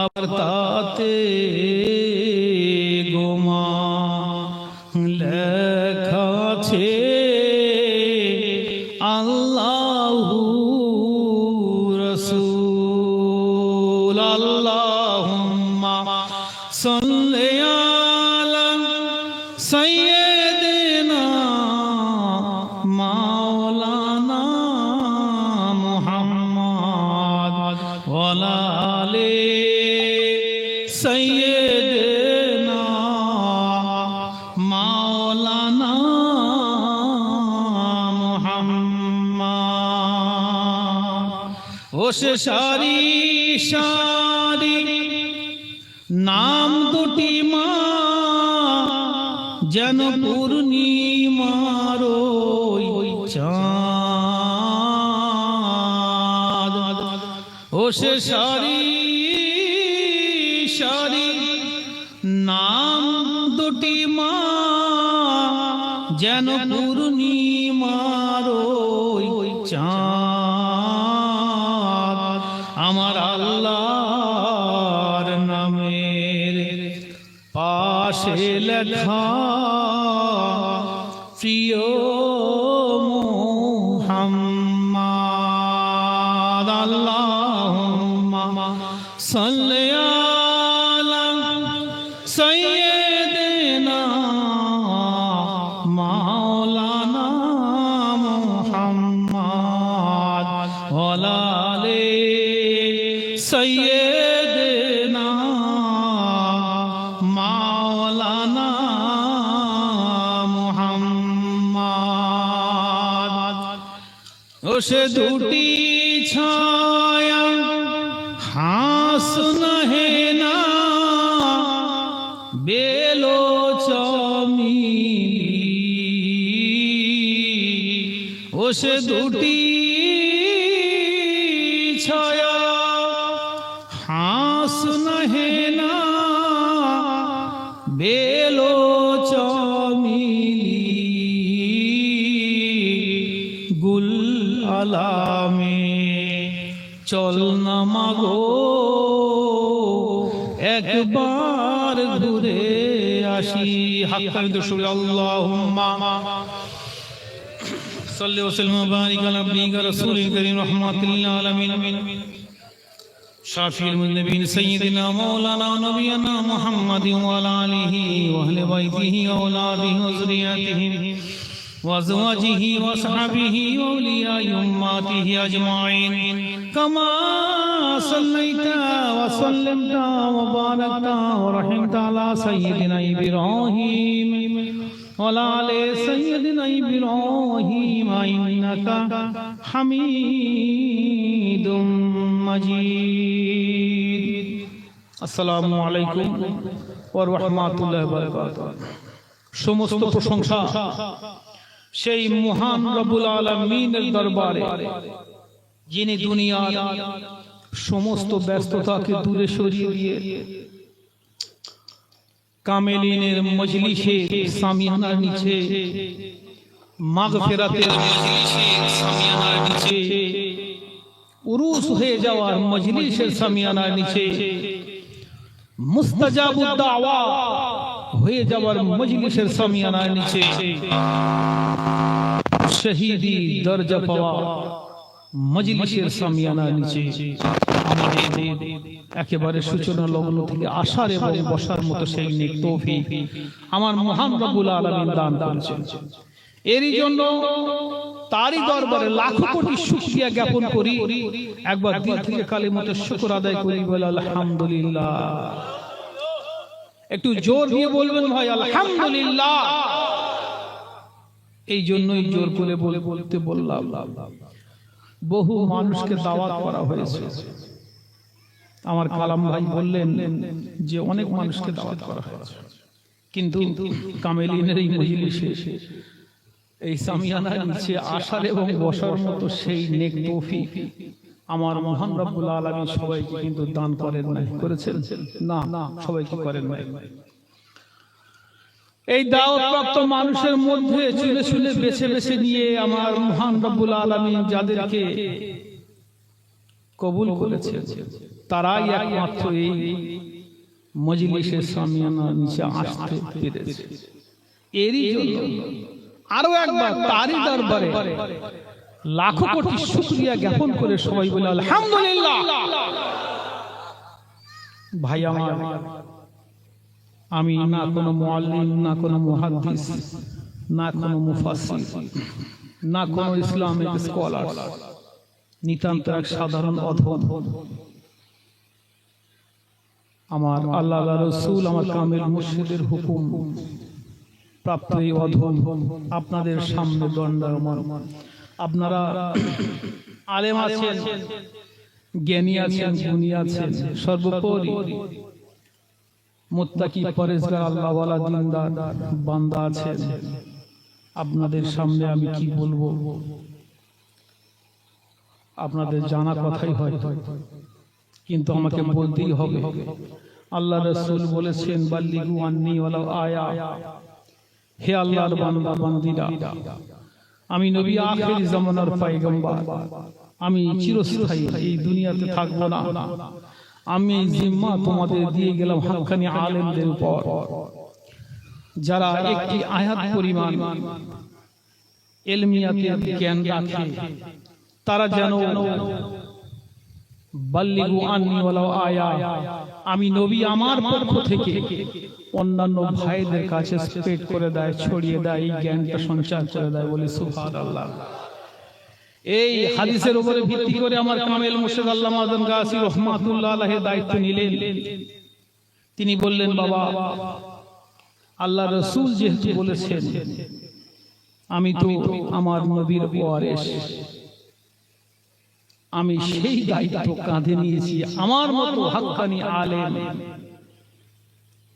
আবার তাতে গোমা লেখা আছে আল্লাহু রাসূল। আল্লাহুম্মা সাল্লি আলা সাইয়্যিদিনা মাওলানা মুহাম্মদ ওয়া আলা আলি সাইয়্যিদিনা মাওলানা মুহাম্মদ। ও সে সারি সারি নাম দুটি মা যেন পূর্ণিমার ওই চাঁদ। ও সে সারি সারি নাম দুটি মা যেন পূর্ণিমার ওই চাঁদ। আমার আল্লাহর নামের পাশে লেখা প্রিয় মুহাম্মদ। আল্লাহুম্মা সাল্লি আলা সাইয়্যিদিনা মাওলানা মুহাম্মদ ওয়া আলা আলি সাইয়্যিদিনা মাওলানা মুহাম্মদ। ও সে দুটি ছায়া হাস নহে না বেলো চমিলি। ও সে দুটি ছায়া হাস নহে না বেলো চমিলি। গুল আলামে চল না মাগো একবার ঘুরে আসি। হাক্কানি দুশরি আল্লাহুম্মা সাল্লি ওয়া সাল্লিম ওয়া বারিক আলা আবদিকা রাসূলিল কারীম রাহমাতুল লিল আলামিন শাফিউল মুযনিবিন সাইয়্যিদিনা মাওলানা ওয়া নবিয়ানা মুহাম্মাদিন ওয়া আলা আলিহি ওয়া আহলি বাইতিহি ওয়া আওলাদিহি ওয়া যুররিয়াতিহি ওয়া আজওয়াজিহি ওয়া আসহাবিহি ওয়া আউলিয়া'i উম্মাতিহি আজমাইন কামা সাল্লাইতা ওয়া সাল্লামতা ওয়া বারাকতা ওয়া রাহিমতা আলা সাইয়্যিদিনা ইব্রাহিম ওয়া আলা আলি সাইয়্যিদিনা ইব্রাহিম ইন্নাকা হামিদুম মাজিদ। আসসালামু আলাইকুম ওয়া রাহমাতুল্লাহি ওয়া বারাকাতুহু। সমস্ত প্রশংসা সেই মহান রব্বুল আলামিনের দরবারে, যিনি দুনিয়ার সমস্ত ব্যস্ততাকে দূরে সরিয়ে দিয়ে কামেলিনের মজলিসে সামিয়ানার নিচে, মাগফিরাতের মজলিসে সামিয়ানার নিচে, উরুস হয়ে যাওয়ার মজলিসের সামিয়ানার নিচে, মুস্তাজাবুদ দাওয়া হয়ে যাওয়ার মজলিসের সামিয়ানার নিচে, শহীদি দরজা পাওয়া মজলিসের সামিয়ানার নিচে আমাদের একেবারে সূচনা লগ্ন থেকে আসার এবং বসার মতো সেই নেক তৌফিক আমার মহান রব্বুল আলামিন দান করেছেন। এরই জন্য তারই দরবারে লাখো কোটি শুকরিয়া জ্ঞাপন করি। একবার দিল থেকে কালিমাতুশ শুকর আদায় করি, বলে আলহামদুলিল্লাহ। একটু জোর দিয়ে বলবেন ভাই আলহামদুলিল্লাহ। এই জন্যই জোর করে বলতে বললাম। বহু মানুষকে দাওয়াত করা হয়েছে। আমার কালাম ভাই বললেন যে অনেক মানুষকে দাওয়াত করা হয়েছে, কিন্তু কামেলিনের এই মজলিসে এই সামিয়ানার নিচে আসার এবং বসার মতো সেই নেক তৌফিক আমার মহান রব্বুল আলামিন সবাইকে কিন্তু দান করেন নাই, করেছেন না? সবাইকে করেন নাই। এই দাওয়াতপ্রাপ্ত মানুষের মধ্যে চুলে চুলে বেছে বেছে নিয়ে আমার মহান রব্বুল আলামিন যাদেরকে কবুল করেছে, তারাই একমাত্র এই মজলিসের সামিয়ানার নিচে আসতে পেরেছে। এরই জন্য আরো একবার তারই দরবারে লাখো কোটি শুকরিয়া জ্ঞাপন করে সবাই বলে আলহামদুলিল্লাহ। ভাই আমার, আমি না কোনো মুআল্লিম, না কোনো মুহাদ্দিস, না কোনো মুফাসসির, না কোনো ইসলামিক স্কলার, নিতান্ত এক সাধারণ অধম। আমার আল্লাহ রাসূল, আমার কামিল মুর্শিদের হুকুম প্রাপ্ত এই অধম আপনাদের সামনে দণ্ডায়মান। আপনারা আলেম আছেন, জ্ঞানী আছেন, গুণী আছেন, সর্বোপরি মুত্তাকি পরেজগার আল্লাহওয়ালা দিনদার বান্দা আছেন। আপনাদের সামনে আমি কি বলবো, আপনাদের জানা কথাই হয়, কিন্তু আমাকে বলতেই হবে। আল্লাহ রাসূল বলেছেন, বাল্লিগু আন্নী ওয়ালাউ আয়া। হে আল্লাহর বান্দা বান্দীরা, আমি নবী আখির জামানার পয়গম্বর, আমি চিরস্থায়ী এই দুনিয়াতে থাকবো না। আমি জিম্মা তোমাদের দিয়ে গেলাম হক্কানি আলেমদের উপর, যারা একটি আয়াত পরিমাণ ইলমিয়াতের জ্ঞান রাখে, তারা যেন বাল্লিগু আন্নী ওয়ালাউ আয়া, আমি নবী আমার পক্ষ থেকে অন্যান্য ভাইদের কাছে স্প্রেড করে দেয়, ছড়িয়ে দেয়, এই জ্ঞানটা সঞ্চার করে দেয়। বলি সুবহানাল্লাহ। এই হাদিসের উপরে ভিত্তি করে আমার কামেল মুর্শিদ আল্লামা আযম গাজী রাহমাতুল্লাহ আলাইহি দায়িত্ব নিলেন। তিনি বললেন, বাবা, আল্লাহ রাসূল যেহেতু বলেছেন, আমি তো আমার নবীর ওয়ারিস, আমি সেই দায়িত্ব কাঁধে নিয়েছি। আমার মতো হক্কানি আলেম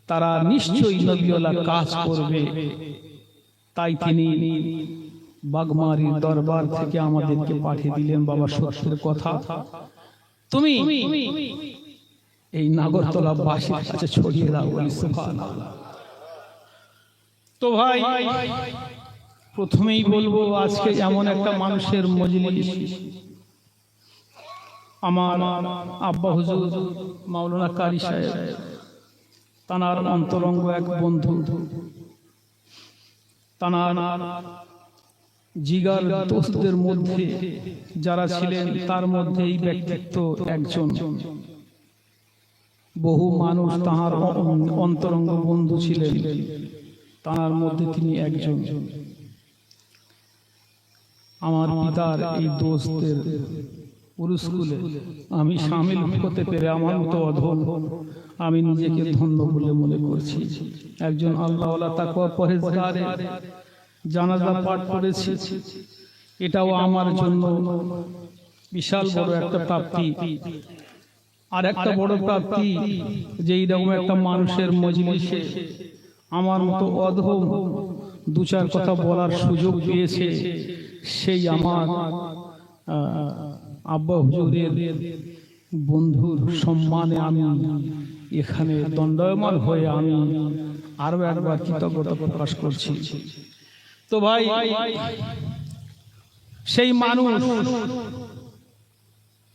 তারা নিশ্চয়ই নবীওয়ালা কাজ করবে। তাই তিনি বাগমারির দরবার থেকে আমাদেরকে পাঠিয়ে দিলেন, বাবা, সত্যের কথা তুমি এই নাগরতলা বাসীর কাছে ছড়িয়ে দাও। বলি সুবহানাল্লাহ। তো ভাই, প্রথমেই বলবো, আজকে এমন একটা মানুষের মজলিস, আমার আব্বা হুজুর মাওলানা কারি সাহেব, তানার অন্তরঙ্গ এক বন্ধু, তানার জিগার দোস্তদের মধ্যে যারা ছিলেন, তার মধ্যে এই ব্যক্তিত্ব একজন। বহু মানুষ তাহার অন্তরঙ্গ বন্ধু ছিলেন, তার মধ্যে তিনি একজন। আমার পিতার এই দোস্তের উরুসকুলে আমি শামিল হতে পেরে আমার মতো অধম আমি নিজেকে ধন্য বলে মনে করছি। একজন আল্লাহওয়ালা তাকওয়া পরহেজগারের জানাজা পাঠ করেছি, এটাও আমার জন্য বিশাল বড় একটা প্রাপ্তি। আর একটা বড় প্রাপ্তি যে এইরকম একটা মানুষের মজলিসে আমার মতো অধম দু চার কথা বলার সুযোগ পেয়েছে, সেই আমার আব্বা হুজুরের বন্ধুর সম্মানে আমি এখানে দণ্ডায়মান হয়ে আমি আরো একবার কৃতজ্ঞতা প্রকাশ করছি। তো ভাই, সেই মানুষ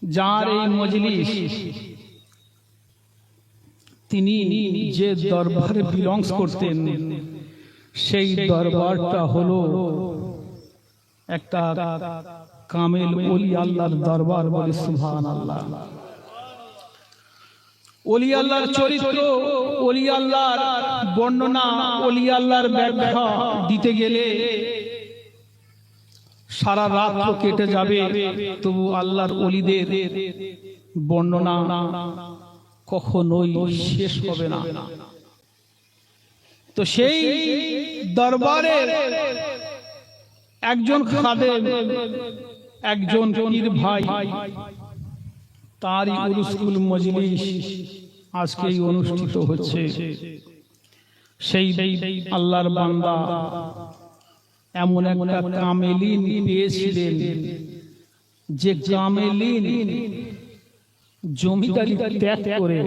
যার এই মজলিস, তিনি যে দরবারে বিলংস করতেন, সেই দরবারটা হলো একটা কামেল ওলি আল্লাহর দরবার। বলে সুবহানাল্লাহ। ওলি আল্লাহর চরিত্র, ওলি আল্লাহর বর্ণনা, ওলি আল্লাহর ব্যাখ্যা দিতে গেলে সারা রাত তো কেটে যাবে, তবু আল্লাহর ওলিদের বর্ণনা কখনোই শেষ হবে না। তো সেই দরবারে একজন খাদেম, একজন পীর ভাই, তারই উরুসুল মজলিস আজকেই অনুষ্ঠিত হচ্ছে। সেই আল্লাহর বান্দা এমন একটা কামেলিন পেয়েছিলেন, যে কামেলিন জমিদারি ত্যাগ করে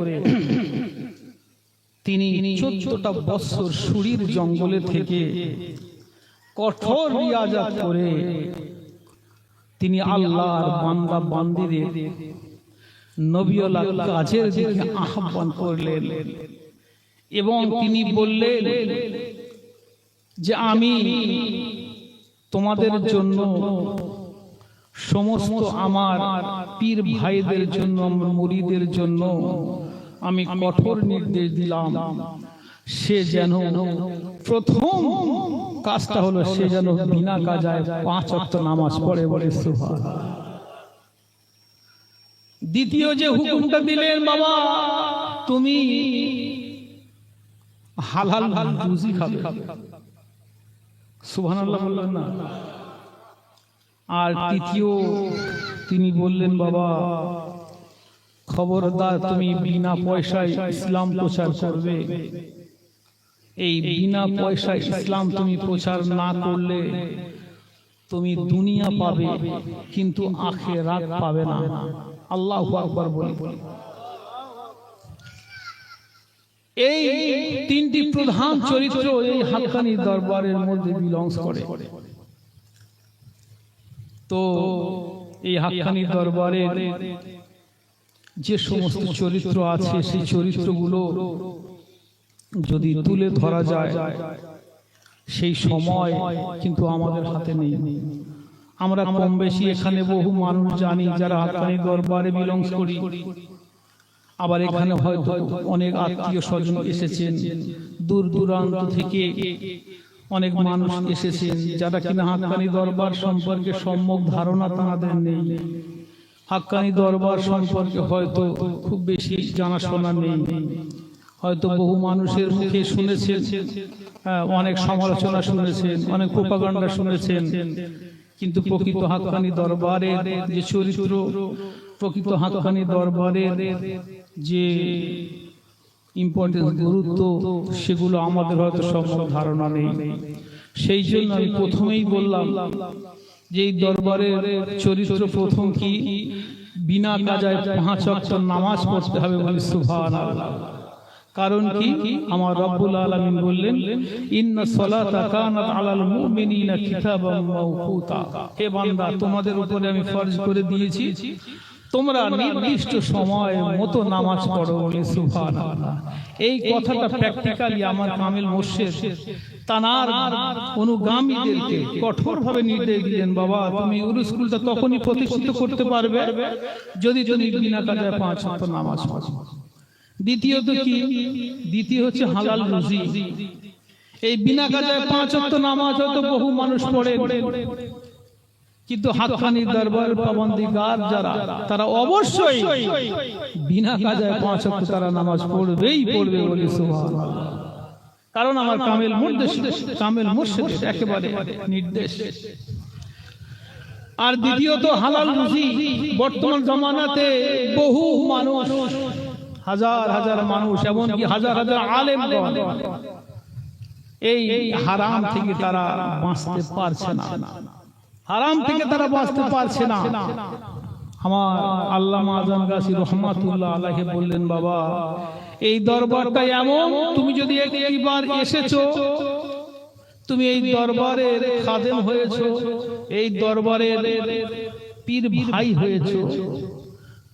তিনি 14টা বছর সুরির জঙ্গলে থেকে কঠোর রিয়াজত করে তিনি আল্লাহর বান্দা বান্দীদের নবীওয়ালা কাজের দিকে আহ্বান করলেন এবং তিনি বললেন যে আমি তোমাদের জন্য সমস্ত আমার পীর ভাইদের জন্য, আমার মুরিদের জন্য আমি কঠোর নির্দেশ দিলাম, সে যেন প্রথম কাজটা হলো সে যেন বিনা কাজায় 5 ওয়াক্ত নামাজ পড়ে, বলে সুবহানাল্লাহ। দ্বিতীয় যে হুকুমটা দিলেন, বাবা তুমি হালাল রুজি খাবে, সুবহানাল্লাহ বললেন না। আর তৃতীয় তিনি বললেন, বাবা খবরদার তুমি বিনা পয়সায় ইসলাম প্রচার করবে। এই বিনা পয়সায় ইসলাম তুমি প্রচার না করলে তুমি দুনিয়া পাবে কিন্তু আখিরাত পাবে না। আল্লাহু আকবার বলি। এই তিনটি প্রধান চরিত্র এই হাক্কানি দরবারের মধ্যে বিলংস করে। তো এই হাক্কানি দরবারের যে সমস্ত চরিত্র আছে সেই চরিত্রগুলো যদি তুলে ধরা যায় সেই সময় কিন্তু আমাদের হাতে নেই। আমরা কম বেশি এখানে বহু মানুষ জানি যারা হাক্কানি দরবারে বিলংস করি, আবার এখানে হয়তো অনেক আত্মীয় স্বজন এসেছেন, দূর দূরান্ত থেকে অনেক মানুষ এসেছেন যারা কিনা হাক্কানি দরবার সম্পর্কে সম্যক ধারণা তাদের নেই। হাক্কানি দরবার সম্পর্কে হয়তো খুব বেশি জানাশোনা নেই, হয়তো বহু মানুষের মুখে শুনেছেন, অনেক সমালোচনা শুনেছেন, অনেক প্রোপাগান্ডা শুনেছেন, কিন্তু প্রকৃত হাক্কানি দরবারের যে চরিত্র, প্রকৃত হাক্কানি দরবারের যে ইম্পর্টেন্স, গুরুত্ব, সেগুলো আমাদের হয়তো সম্যক ধারণা নেই। সেই জন্য আমি প্রথমেই বললাম যে এই দরবারের চরিত্র প্রথম কি, বিনা কাজায় 5 ওয়াক্ত নামাজ পড়তে হবে, বলি সুবহানাল্লাহ। কারণ কি, আমার রব্বুল আলামিন বললেন ইন্নাস সালাতা কানাত আলাল মুমিনিনা কিতাবাম মাওকুতা। হে বান্দা, তোমাদের উপরে আমি ফরজ করে দিয়েছি তোমরা নির্দিষ্ট সময় মতো নামাজ পড়ো, বলে সুবহানাল্লাহ। এই কথাটা প্র্যাকটিক্যালি আমার কামিল মুর্শিদ তানার অনুগামীদেরকে কঠোরভাবে নির্দেশ দিলেন, বাবা তুমি উরুস স্কুলটা তখনই প্রতিষ্ঠিত করতে পারবে যদি তুমি বিনা কাজায় 5 ওয়াক্ত নামাজ পড়ো। দ্বিতীয়ত কি, দ্বিতীয় হচ্ছে হালাল রুজি। এই বিনা কাজায় 5 ওয়াক্ত নামাজ হয়তো বহু মানুষ পড়ে, কিন্তু হাক্কানি দরবার পাবন্দিগার যারা, তারা অবশ্যই বিনা কাজায় 5 ওয়াক্ত তারা নামাজ পড়বেই পড়বে, বলে সুবহানাল্লাহ। কারণ আমার কামিল মুর্শিদ একেবারে নির্দেশ। আর দ্বিতীয়ত হালাল রুজি। বর্তমান জামানাতে বহু মানুষ, হাজার হাজার মানুষ, এমনকি হাজার হাজার আলেমগণ এই হারাম থেকে তারা বাঁচতে পারছে না, হারাম থেকে তারা বাঁচতে পারছে না। আমার আল্লামা আযম গাজী রহমাতুল্লাহ আলাইহি বললেন, বাবা এই দরবারটা এমন, তুমি যদি একবার এসেছো, তুমি এই দরবারের খাদেম হয়েছো, এই দরবারের পীর ভাই হয়েছো,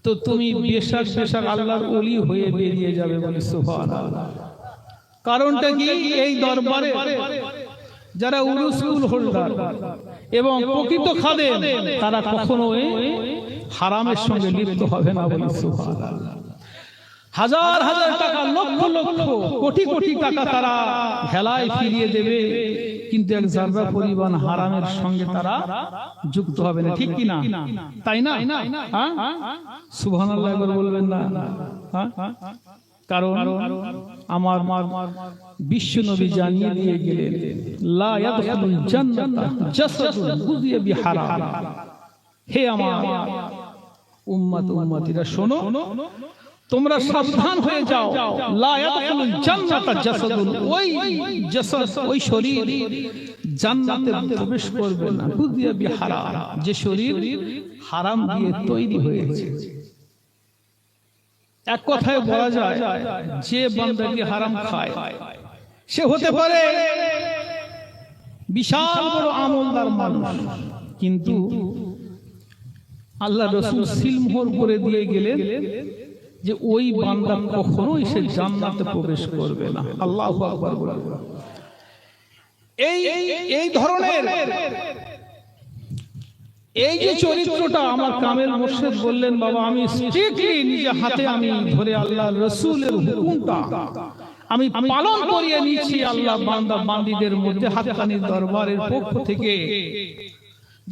তো তুমি বেশাক আল্লাহর ওলি হয়ে বেরিয়ে যাবে, বলে সুবহানাল্লাহ। কারণটা কি, এই দরবারে যারা উরুসুল হোল্ডার এবং প্রকৃত খাদেম তারা কখনোই হারামের সঙ্গে লিপ্ত হবে না, বলে সুবহানাল্লাহ। হাজার হাজার টাকা, লক্ষ লক্ষ, কোটি কোটি টাকা তারা হেলায় ফিরিয়ে দেবে, কিন্তু এক জাররা পরিমাণ হারামের সঙ্গে তারা যুক্ত হবে না, ঠিক কি না? তাই না? সুবহানাল্লাহ একবার বলবেন না? কারণ আমার বিশ্ব নবী জানিয়ে দিয়ে গেলেন, লা ইয়াদখুলুল জান্নাতা জাসাদুন গুযিয়া বিহারাম। হে আমার উম্মতিরা শোনো, তোমরা সাবধান হয়ে যাও, লা ইয়াদখুলুল জান্নাতা জাসাদুন, ওই জাসাদ, ওই শরীর জান্নাতে প্রবেশ করবে না, গুযিয়া বিহারাম, যে শরীর হারাম দিয়ে তৈরি হয়েছে। এক কথায় বলা যায়, যে বান্দাকে হারাম খায় সে হতে পারে বিশাল বড় আমলদার মানুষ, কিন্তু আল্লাহ রাসূল সিলমোহর করে দিয়ে গেলেন যে ওই বান্দা কখনোই সে জান্নাতে প্রবেশ করবে না। আল্লাহু আকবার বলে। এই ধরনের এই যে চরিত্রটা আমার কামেল মুর্শিদ বললেন, বাবা আমি স্ট্রিক্টলি নিজে হাতে আমি ধরে আল্লাহর রাসূলের হুকুমটা আমি পালন করিয়ে নিয়েছি। আল্লাহ বান্দা বান্দীদের মধ্যে হাক্কানির দরবারের পক্ষ থেকে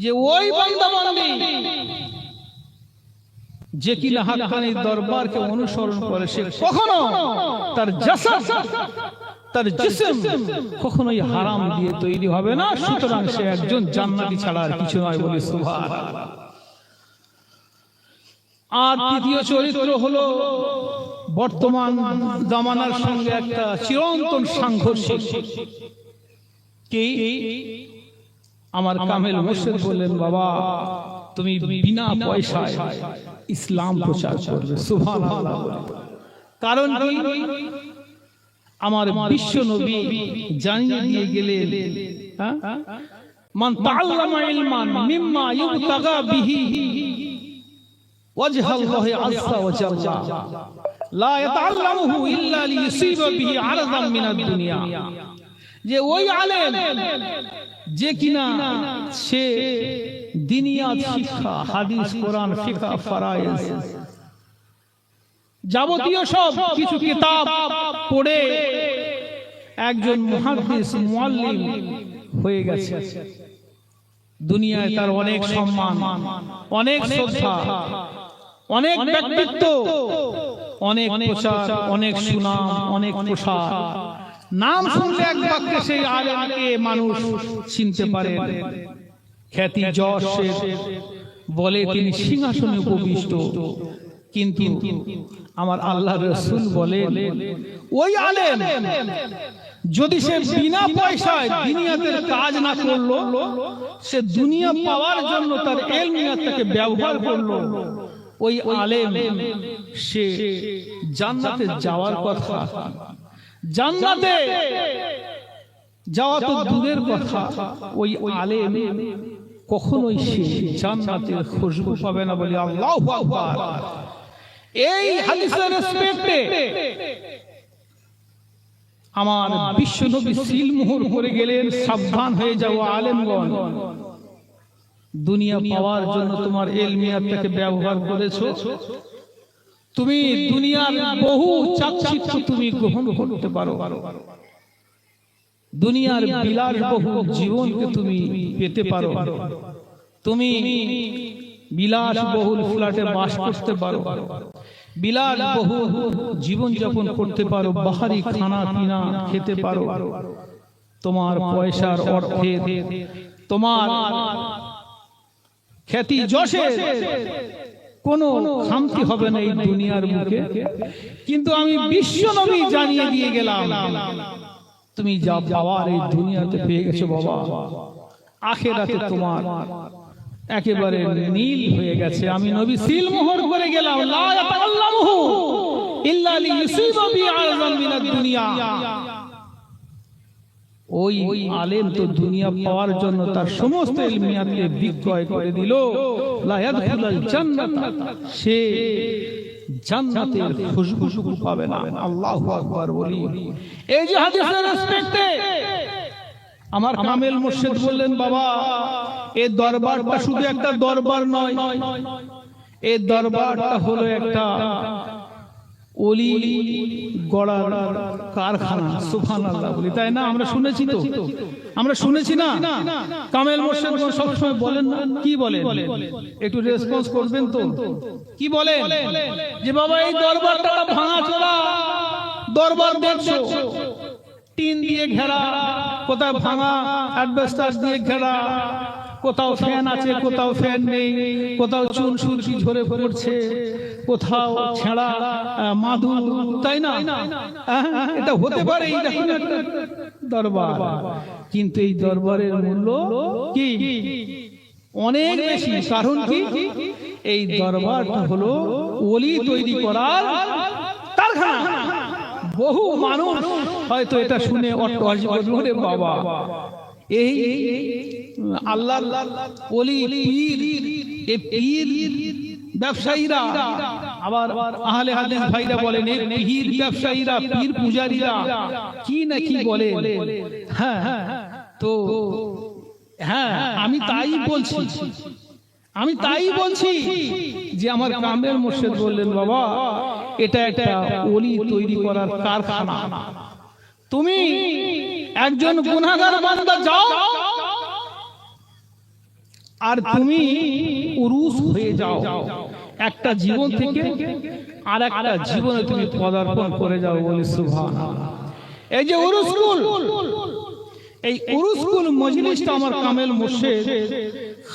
যে ওই বান্দা বান্দী যে কিনা হাক্কানির দরবারকে অনুসরণ করে সে কখনো তার জাসাদ তার জিসম কখনোই হারাম দিয়ে তৈরি হবে না। সুতরাং সে একজন জান্নাতি ছাড়া আর কিছু নয় বলে সুবহানাল্লাহ। আর তৃতীয় চরিত্র হলো বর্তমান জামানার সঙ্গে একটা চিরন্তন সাংঘর্ষিক। কি? আমার কামেল মুর্শিদ বললেন, বাবা তুমি বিনা পয়সায় ইসলাম প্রচার করবে। সুবহানাল্লাহ। কারণ কি? আমার বিশ্ব নবী জানিয়ে দিয়ে গেলেন, মান তাআল্লামা ইলমান মিম্মা ইবতাগা বিহি ওয়াজহাল্লাহি আযজা ওয়া জাল্লা লা ইয়াতাআল্লামুহু ইল্লা লিইউসিবা বিহি আরদাম মিনাদ দুনিয়া। যে ওই আলেম যে কিনা সে দিনিয়াত শিক্ষা, হাদিস, কোরআন, ফিকহ, ফরায়েজ যাবতীয় সব কিছু কিতাব পড়ে একজন মুহাদ্দিস মুআল্লিম হয়ে গেছে। দুনিয়ায় তার অনেক সম্মান, অনেক শ্রদ্ধা, অনেক ব্যক্তিত্ব, অনেক প্রচার, অনেক সুনাম, অনেক প্রসার। নাম শুনলে এক বাক্যে সেই আলেমকে মানুষ চিনতে পারে। খ্যাতি যশের বলে তিনি সিংহাসনে উপবিষ্ট। কিন্তু আমার আল্লাহর রাসূল বলেন, ওই আলেম যদি সে বিনা পয়সায় দুনিয়াতে কাজ না করলো, সে দুনিয়া পাওয়ার জন্য তার ইলমিয়াতকে ব্যবহার করলো, ওই আলেম সে জান্নাতে যাওয়ার কথা, জান্নাতে যাওয়া তো দূরের কথা, ওই আলেম কখনোই সে জান্নাতের খুশবু পাবে না বলে আল্লাহু আকবার। এই হাদিসের রেসপেক্টে আমার বিশ্ব নবী সিলমোহর করে গেলেন, সাবধান হয়ে যাও আলেমগণ, দুনিয়া পাওয়ার জন্য তোমার ইলমিয়াতকে ব্যবহার করেছো, তুমি দুনিয়ার বহু চাকচিক্য তুমি গ্রহণ করতে পারো, দুনিয়ার বিলাসবহুল জীবনকে তুমি পেতে পারো, তুমি বিলাসবহুল ফ্ল্যাটে বাস করতে পারো, বিলাসবহুল জীবন যাপন করতে পারো, বাহারি খানা পিনা খেতে পারো, তোমার পয়সার অর্থে, তোমার খ্যাতি যশের কোনো খামতি হবে না এই দুনিয়ার মুখে। কিন্তু আমি বিশ্ব নবী জানিয়ে দিয়ে গেলাম, তুমি যা পাওয়ার এই দুনিয়াতে পেয়ে গেছো বাবা, আখিরাতে তোমার একেবারে নীল হয়ে গেছে। আমি নবী সিলমোহর করে গেলাম, লা ইয়াতাআল্লামুহু ইল্লা লিইউসিবা বিহি আরদাম মিনাদ দুনিয়া। ওই আলেম তো দুনিয়া পাওয়ার জন্য তার সমস্ত ইলমিয়াতকে বিক্রয় করে দিল, লা ইয়াদখুলুল জান্নাত, সে জান্নাতের খুশবু পাবে না। আল্লাহু আকবার বলি। এই যে হাদিসের রেসপেক্টে আমার কামেল মুর্শিদ বললেন, বাবা এই দরবারটা শুধু একটা দরবার নয়, এই দরবারটা হলো একটা ওলি গড়ার কারখানা। সুবহানাল্লাহ বলি, তাই না? আমরা শুনেছি তো, আমরা শুনেছি না? কামেল মুর্শিদ সবসময় বলেন না, কি বলেন? একটু রেসপন্স করবেন তো। কি বলেন? যে বাবা এই দরবারটা ভাঙাচোরা দরবার দেখছো, টিন দিয়ে ঘেরা, কোথাও ভাঙা অ্যাডভেস্টার দিয়ে ঘেরা, কোথাও ফ্যান আছে, কোথাও ফ্যান নেই, কোথাও চুন সুরকি ঝরে পড়ছে, কোথাও ছেঁড়া মাদুর, তাই না? এটা হতে পারে এই দেখুন একটা দরবার, কিন্তু এই দরবারের মূল্য কি অনেক বেশি। কারণ কি? এই দরবারটা হলো ওলি তৈরি করার কারখানা। বহু মানুষ হয়তো এটা শুনে অট্টহাসি করবে, বাবা এই আল্লাহ ওলি পীর এই পীর ব্যবসায়ীরা, আবার আহলে হাদিস ভাইরা বলেন এই পীর ব্যবসায়ীরা, পীর পূজারীরা কি না কি বলে। হ্যাঁ, তো হ্যাঁ আমি তাই বলছি যে আমার কামেল মুর্শিদ বললেন, বাবা এটা একটা ওলি তৈরি করার কারখানা। তুমি একজন গুনাহগার বান্দা যাও আর তুমি উরুস হয়ে যাও, একটা জীবন থেকে আর একটা জীবনে তুমি পদার্পণ করে যাও। বলি সুবহানাল্লাহ। এই যে উরুসকুল, এই উরুসকুল মজলিসটা আমার কামেল মুর্শিদ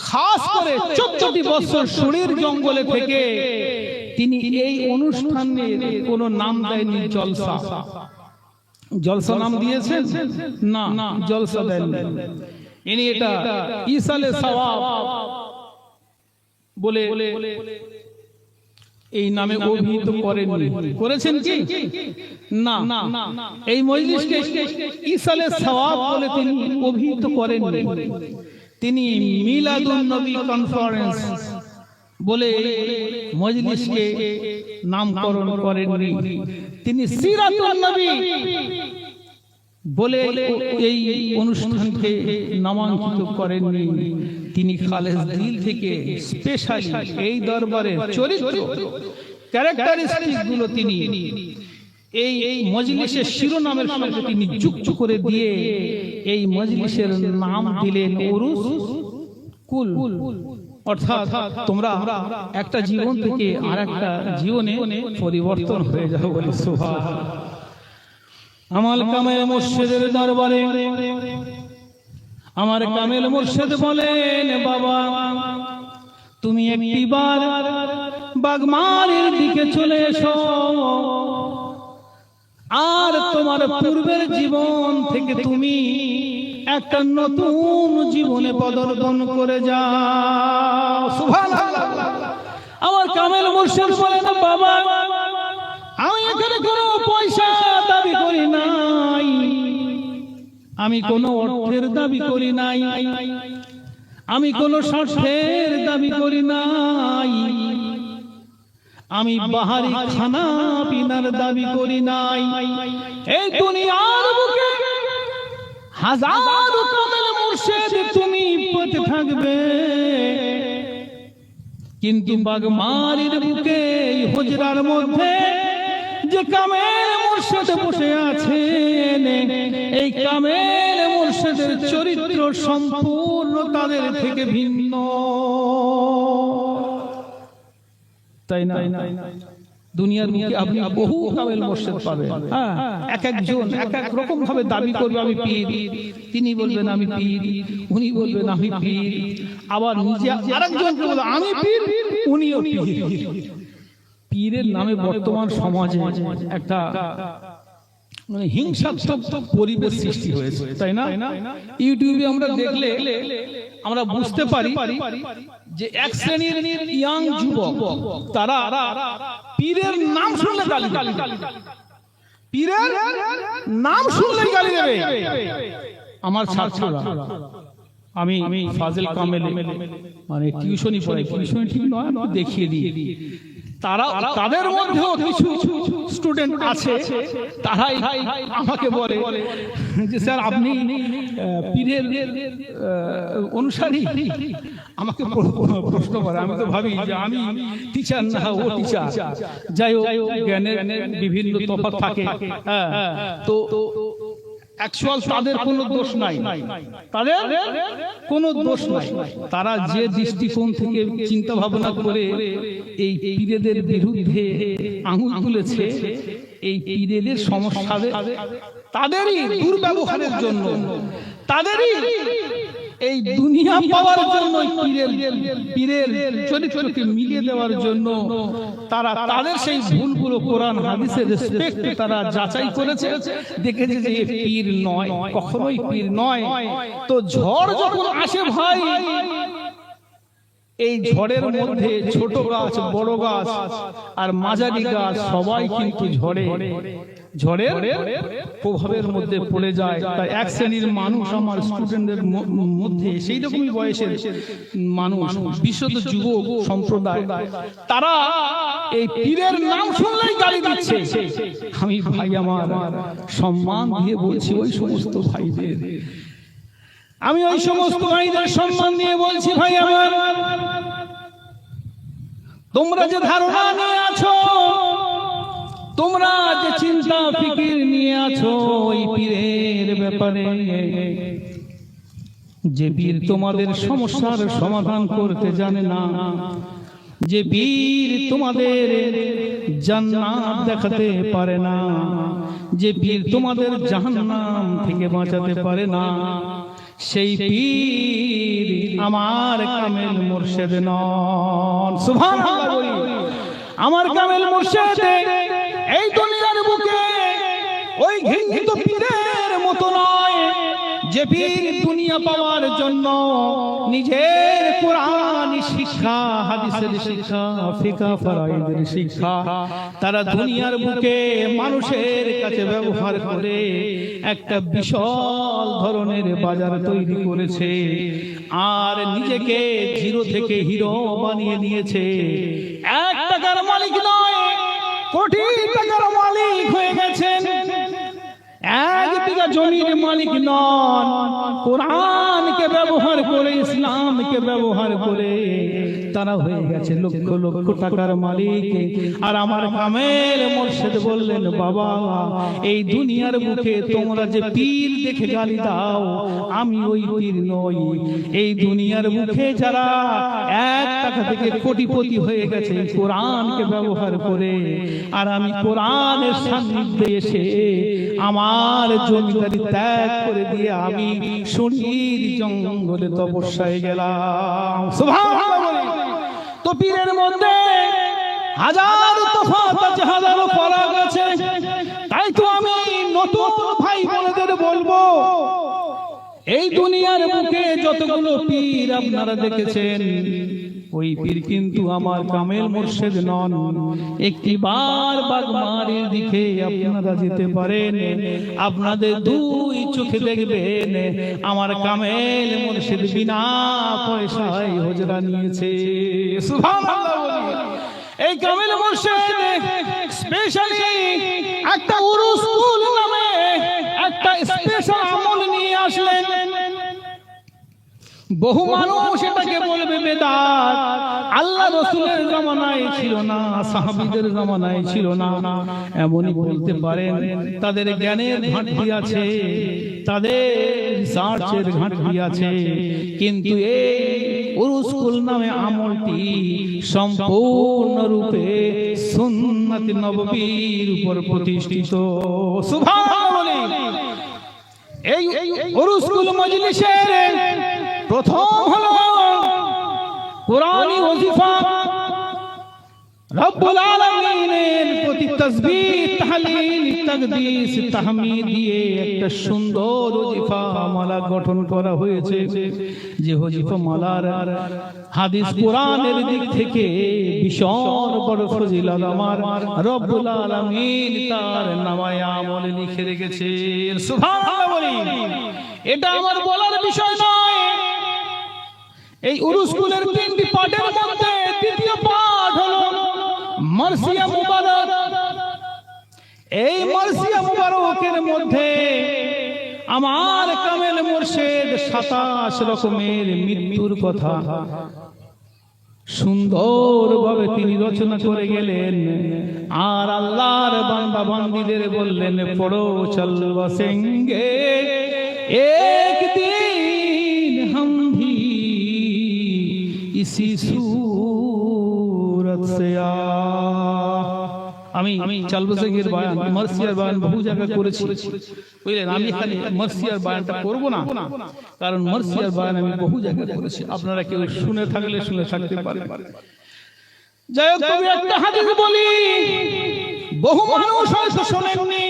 খাস করে 14টি বছর সুরের জঙ্গলে থেকে তিনি এই অনুষ্ঠানের কোনো নাম দেয়নি জলসা। জলসা নাম দিয়েছেন না, জলসা দেননি। ইনি এটা ইসালে সওয়াব বলে এই নামে অভিহিত করেননি। করেছেন কি না, এই মজলিসকে ইসালে সওয়াব বলে তিনি অভিহিত করেননি। তিনি মিলাদুন নবী কনফারেন্স বলে মজলিসকে নামকরণ করেননি। তিনি সিরাতুন নবী বলে এই অনুষ্ঠানকে নামাঙ্কিত করেননি। তিনি খালেস দিল থেকে স্পেশালি এই দরবারের চরিত্র ক্যারেক্টারিস্টিক গুলো তিনি এই মজলিসের শিরোনামের সঙ্গে তিনি যুক্ত করে দিয়ে এই মজলিসের নাম দিলেন উরুস কুল। অর্থাৎ তোমরা একটা জীবন থেকে আর একটা জীবনে পরিবর্তন হয়ে যাও। বলে সুবহানাল্লাহ। আমার কামেল মুর্শিদের দরবারে আমার কামেল মুর্শিদ বলেন, বাবা তুমি একটিবার বাগমারের দিকে চলে এসো আর তোমার পূর্বের জীবন থেকে তুমি একটা নতুন জীবনে পদার্পণ করে যাও। সুবহানাল্লাহ। আমার কামেল মুর্শিদ বলেন, বাবা আমি এখানে কোনো পয়সা দাবি করি নাই, আমি কোনো অর্থের দাবি করি নাই, আমি কোনো স্বার্থের দাবি করি নাই, আমি বাহারি খানা পিনার দাবি করি নাই। এই দুনিয়ার বুকে হাজারো কামেল মুর্শিদ তুমি পেতে থাকবে, কিন্তু বাগমারির বুকে হুজরার মধ্যে যে কামেল মুর্শিদ বসে আছেন, এই কামেল মুর্শিদের চরিত্র সম্পূর্ণ তাদের থেকে ভিন্ন, তাই না? দুনিয়ার মুখে আপনি বহু কামেল মুর্শিদ পাবেন, এক একজন এক এক রকম ভাবে দাবি করবে আমি পীর, তিনি বলবেন আমি পীর, উনি বলবেন আমি পীর, আবার নিজে আরেকজনকে বলবেন আমি পীর, উনিও পীর। পীরের নামে বর্তমান সমাজে একটা মানে হিংসাত্মক পরিবেশ সৃষ্টি হয়েছে, তাই না? ইউটিউবে আমরা দেখলে আমরা বুঝতে পারি যে এক শ্রেণীর ইয়াং যুবক তারা পীরের নাম শুনলে গালি, পীরের নাম শুনলে গালি দেবে। আমার ছাত্ররা, আমি ফাজিল কামেল মানে টিউশনি পড়াই, টিউশনি ঠিক নয় দেখিয়ে দিই, তারা তাদের মধ্যেও কিছু স্টুডেন্ট আছে তারাই আমাকে বলে যে স্যার আপনি পীরের অনুসারী, আমাকে প্রশ্ন করে। আমি তো ভাবি যে আমি টিচার না ও টিচার, যাই হোক জ্ঞানের বিভিন্ন তফাৎ থাকে, তো অ্যাকচুয়াল তাদের কোনো দোষ নাই, তাদের কোনো দোষ নাই। তারা যে দৃষ্টিকোণ থেকে চিন্তা ভাবনা করে এই পীরেদের বিরুদ্ধে আঙুল তুলেছে, এই পীরেদের সমস্যা তাদেরই দুর্ব্যবহারের জন্য, তাদেরই এই দুনিয়া পাওয়ার জন্য, পীরের চরিত্রকে মিলিয়ে দেওয়ার জন্য তারা তাদের সেই ভুলগুলো কোরআন হাদিসের রেসপেক্টে তারা যাচাই করেছে, দেখেছে যে পীর নয়, কখনোই পীর নয়। তো ঝড় যখন আসে ভাই, এই ঝড়ের মধ্যে ছোট গাছ, বড় গাছ আর মাঝারি গাছ সবাই কিন্তু ঝড়ের প্রভাবের মধ্যে পড়ে যায়। তাই এক শ্রেণীর মানুষ আমার স্টুডেন্টদের মধ্যে সেই রকমই বয়সের মানুষ, বিশেষত যুবক সম্প্রদায়, তারা এই পীরের নাম শুনলেই গালি দিচ্ছে। আমি ভাই আমার সম্মান দিয়ে বলছি ওই সমস্ত ভাইদের, আমি ওই সমস্ত ভাইদের সম্মান দিয়ে বলছি, ভাই আমার তোমরা যে ধারণা নিয়ে আছো, তোমরা যে চিন্তা ফিকির নিয়ে আছো ওই পীরের ব্যাপারে, যে পীর তোমাদের সমস্যার সমাধান করতে জানে না, যে পীর তোমাদের জান্নাত দেখাতে পারে না, যে পীর তোমাদের জাহান্নাম থেকে বাঁচাতে পারে না, সেই পীর আমার কামেল মুর্শিদ নন। সুবহানাল্লাহ বলি, আমার কামেল মুর্শিদ এই দুনিয়ার বুকে ওই ঘৃণিত পীরের মতো নয়, যে পীর দুনিয়া পাওয়ার জন্য নিজের কোরআনী শিক্ষা, হাদিসের শিক্ষা, ফিকহ ফরাইদের শিক্ষা তারা দুনিয়ার বুকে মানুষের কাছে ব্যবহার করে একটা বিশাল ধরনের বাজার তৈরি করেছে, আর নিজেকে জিরো থেকে হিরো বানিয়ে নিয়েছে। 1 টাকার মালিক নয়, কোটি টাকার মালিক হয়ে গেছেন। 1 বিঘা জমির মালিক নন, কোরআনকে ব্যবহার করে, ইসলামকে ব্যবহার করে তারা হয়ে গেছে লক্ষ লক্ষ টাকার মালিক। আর আমার কামেল মুর্শিদ বললেন, বাবা এই দুনিয়ার বুকে তোমরা যে পীর দেখে গালি দাও, আমি ওই পীর নই। এই দুনিয়ার বুকে যারা 1 টাকা থেকে কোটিপতি হয়ে গেছে কোরআনকে ব্যবহার করে, আর আমি কোরআনের সান্নিধ্যে এসে আমার জমিদারি ত্যাগ করে দিয়ে আমি শনির জঙ্গলে তপস্যায় গেলাম। সুবহানাল্লাহ। তো পীরের মধ্যে হাজার তফাৎ আছে, হাজারো ফারাক আছে। তাই তো আমি নতুন ভাই বোনেদের বলবো, এই দুনিয়ার বুকে যতগুলো পীর আপনারা দেখেছেন, ওই পীর কিন্তু আমার কামেল মুর্শিদ নন। একটিবার বাগমারির দিকে আপনারা যেতে পারেন, আপনাদের 2 চোখে দেখবেন আমার কামেল মুর্শিদ বিনা পয়সায় হুজরা নিয়েছে। সুবহানাল্লাহ। এই কামেল মুর্শিদ স্পেশালি একটা উরুস স্কুল নামে একটা স্পেশাল আমল নিয়ে আসলেন। বহু মানুষ এটাকে বলবে বেদাত, আল্লাহ রাসূলের জামানায় ছিল না, সাহাবীদের জামানায় ছিল না, এমনই বলতে পারেন। তাদের জ্ঞানের ঘাটতি আছে, তাদের রিসার্চের ঘাটতি আছে, কিন্তু এই উরুস কুল নামে আমলটি সম্পূর্ণরূপে সুন্নাত নববীর উপর প্রতিষ্ঠিত। সুবহানাল্লাহ। এই উরুস কুল মজলিসের প্রথম হলো কোরআনী ওজিফা, রব্বুল আলামিনের প্রতি তাসবিহ, তাহলিল, তাকদীস, তাহমিদ দিয়ে একটা সুন্দর ওজিফা মালা গঠন করা হয়েছে। যে ওজিফা মালার হাদিস কোরআনের দিক থেকে বিশাল বড় ফজিলত আমার রব্বুল আলামিন তার নামায়ে আমলে লিখে রেখেছেন। সুবহানাল্লাহ বলি। এটা আমার বলার বিষয় নয়। এই উরুস কুলের 3টি পাঠের মধ্যে দ্বিতীয় পাঠ হলো মারসিয়া মুবারক। এই মারসিয়া মুবারকের মধ্যে আমার কামেল মুর্শিদ 27 রকমের মৃত্যুর কথা সুন্দরভাবে তিনি রচনা করে গেলেন। আর আল্লাহর বান্দা বান্দীদের বললেন, পড়ো চল বসেঙ্গে এক দিন হাম ভি इसी सूरत से আমি চাল বসেঙ্গের বয়ান, মারসিয়ার বয়ান বহু জায়গায় করেছি, বুঝলেন। আমি এখানে মারসিয়ার বয়ানটা করব না, কারণ মারসিয়ার বয়ান আমি বহু জায়গায় করেছি, আপনারা কেউ শুনে থাকলে শুনে থাকতে পারেন। যাই হোক, তবে একটা হাদিস বলি, বহু মানুষ হয়তো শোনেননি,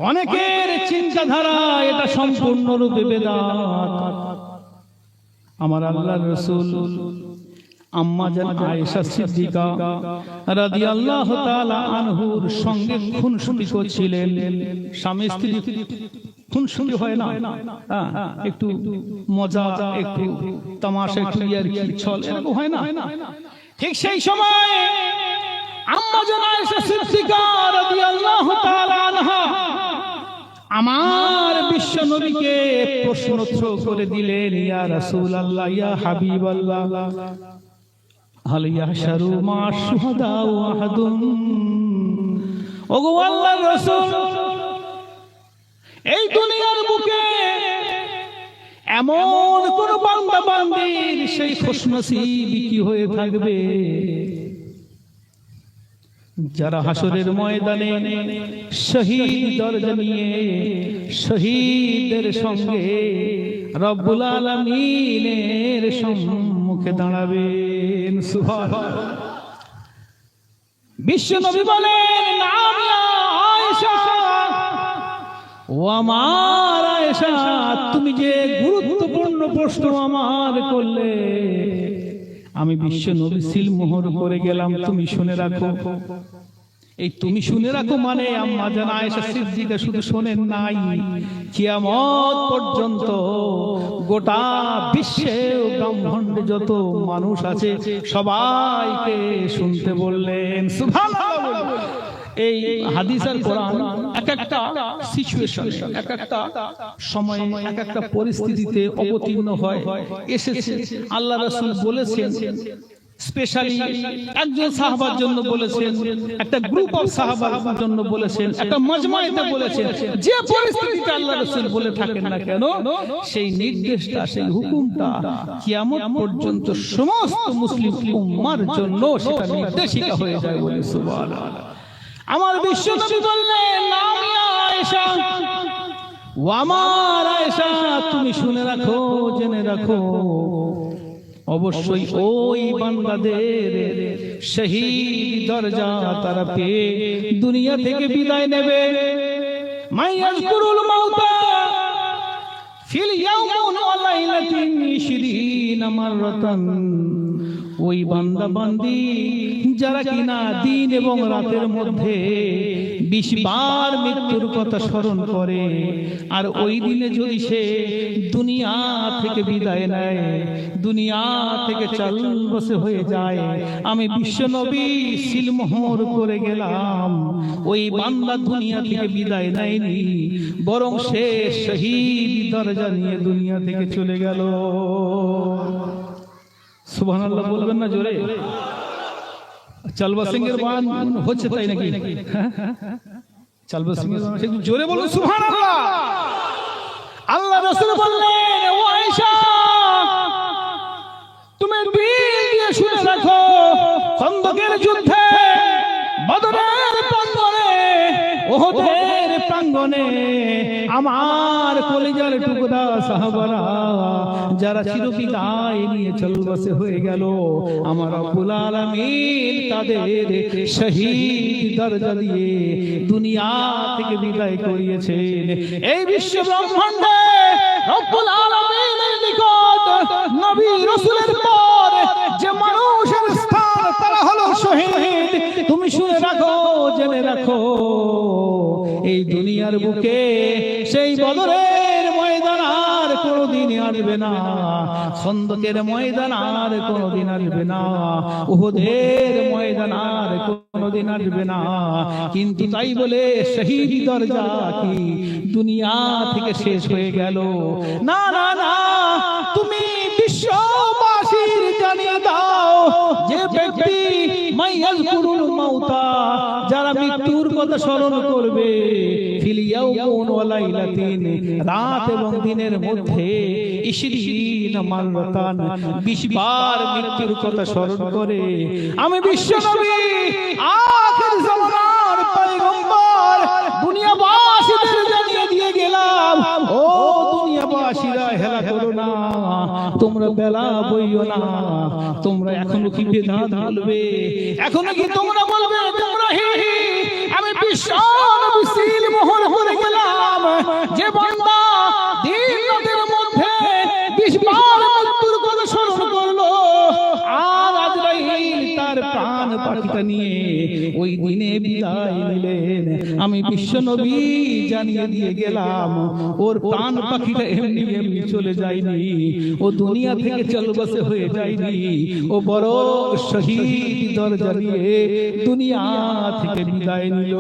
অনেকের চিন্তাধারা এটা সম্পূর্ণরূপে বেদাত। আমার আল্লাহর রাসূল আম্মা জান আয়েশা সিদ্দিকা রাদিয়াল্লাহু তাআলা আনহুর সঙ্গে খুনসুটি করছিলেন। স্বামী স্ত্রী খুনসুটি হয় না, একটু মজা, একটু তামাশা, একটু ইয়ারকি ছল, এরকম হয় না? ঠিক সেই সময় আম্মা জান আয়েশা সিদ্দিকা রাদিয়াল্লাহু তাআলা আনহা আমার বিশ্ব নবীকে প্রশ্ন করে দিলেন, ইয়া রাসূলুল্লাহ, ইয়া হাবিবাল্লাহ, হাল ইয়াহশারু মা শুহাদা আহাদুন, ওগো আল্লাহর রাসূল, এই দুনিয়ার বুকে এমন কোন বান্দা বান্দির সেই খুশনসিবি কি হয়ে থাকবে যারা হাসরের ময়দানে শহীদ দরজা নিয়ে শহীদদের সঙ্গে রব্বুল আলামিনের সম্মুখে দাঁড়াবেন। সুবহানাল্লাহ। বিশ্ব নবী বলেন, নাম ইয়া আয়েশা, ও আমার আয়েশা, তুমি যে গুরুত্বপূর্ণ প্রশ্ন আমার করলে, আমি বিশ্ব নবী সিলমোহর করে গেলাম, তুমি শুনে রাখো। এই তুমি শুনে রাখো মানে আম্মা জান আয়েশা সিদ্দিকা শুধু শোনেন নাই, কিয়ামত পর্যন্ত গোটা বিশ্বে ব্রহ্মাণ্ডে যত মানুষ আছে সবাইকে শুনতে বললেন। সুবহানাল্লাহ। এই হাদিস আর কোরআন এক একটা সিচুয়েশন, এক একটা সময়ে, এক একটা পরিস্থিতিতে অবতীর্ণ হয়, এসেছে। আল্লাহ রাসূল বলেছেন, স্পেশালি একজন সাহাবার জন্য বলেছেন, একটা গ্রুপ অফ সাহাবার জন্য বলেছেন, একটা মাজমাতে বলেছেন। যে পরিস্থিতিতে আল্লাহ রাসূল বলে থাকেন না কেন, সেই নির্দেশটা, সেই হুকুমটা কিয়ামত পর্যন্ত সমস্ত মুসলিম উম্মার জন্য সেটা নির্দেশিকা হয়ে যায় বলে। সুবহানাল্লাহ। আমার বিশ্ব নবী বললেন, নাম ইয়া আয়েশা, ও আমার আয়েশা, তুমি শুনে রাখো, জেনে রাখো, অবশ্যই ওই বান্দাদের শহীদ দরজা তারা পেয়ে দুনিয়া থেকে বিদায় নেবে। মাইয়াজকুরুল মাউতা ফিল ইয়াউমিন ওয়া লাইলাতিন 20 মাররাতান, ওই বান্দা বান্দি যারা কিনা দিন এবং রাতের মধ্যে 20 বার মৃত্যুর কথা স্মরণ করে, আর ওই দিনে যদি সে দুনিয়া থেকে বিদায় নেয়, দুনিয়া থেকে চাল বসে হয়ে যায়, আমি বিশ্ব নবী সিলমোহর করে গেলাম, ওই বান্দা দুনিয়া থেকে বিদায় নেয়নি, বরং সে শহীদ দরজা নিয়ে দুনিয়া থেকে চলে গেল। সুবহানাল্লাহ বলবেন না জোরে? চালবা সিং এর বান হচ্ছে তাই নাকি? চালবা সিং এর বান একটু জোরে বলুন সুবহানাল্লাহ। আল্লাহ রাসূল বললেন, ও আয়েশা, তুমি দিল দিয়ে শুনে রাখো, খন্দকের যুদ্ধে, বদরের প্রাঙ্গণে, উহুদের প্রাঙ্গণে আমার কলিজার টুকরা সাহাবারা যারা চিরবিদায় নিয়ে চলবসে হয়ে গেল, আমার রব্বুল আলামিন তাদের শহীদ দরজা দিয়ে দুনিয়া থেকে বিদায় করিয়েছেন। এই বিশ্ব ব্রহ্মাণ্ডে রব্বুল আলামিনের নিকট নবী রাসূলের পর যে মানুষের স্থান তারা হলো শহীদ। তুমি শুনে রাখো, জেনে রাখো, এই দুনিয়ার বুকে সেই বদরের ময়দান আর কোনদিন আসবে না, খন্দকের ময়দান আর কোনদিন আসবে না, উহুদের ময়দান আর কোনদিন আসবে না। কিন্তু তাই বলে শহীদ দরজা কি দুনিয়া থেকে শেষ হয়ে গেল? না না না, তুমি বিশ্ববাসীর জানিয়ে দাও, যে ব্যক্তি মাইয়াজকুরুল মাউতা, যারা মৃত্যুর কথা স্মরণ করবে, ফিল ইয়াউমিন ওয়া লাইলাতিন, রাত এবং দিনের মধ্যে 20 মাররাতান, 20 বার মৃত্যুর কথা স্মরণ করে, আমি বিশ্ব নবী আখির জামানার পয়গম্বর দুনিয়াবাসীদের জানিয়ে দিয়ে গেলাম, ও দুনিয়াবাসীরা হেলা করো না, তোমরা বেলা বইও না, তোমরা এখনো কি বেদাত বলবে, এখনো কি তোমরা বলবে তোমরা হি হি, আমি বিশ্ব নবী সিলমোহর করে গেলাম, যে বান্দা দিন রাতের মধ্যে 20 বার মৃত্যুর কথা স্মরণ করলো, আর নিয়ে ওই দিনে বিদায় নিলেন। আমি বিশ্ব নবী জানিয়ে দিয়ে গেলাম, ওর প্রাণ পাখিটা এমনি এমনি চলে যায়নি, ও দুনিয়া থেকে চলবসে হয়ে যায়নি, ও বড় শহীদ দরজা দিয়ে দুনিয়া থেকে বিদায় নিল।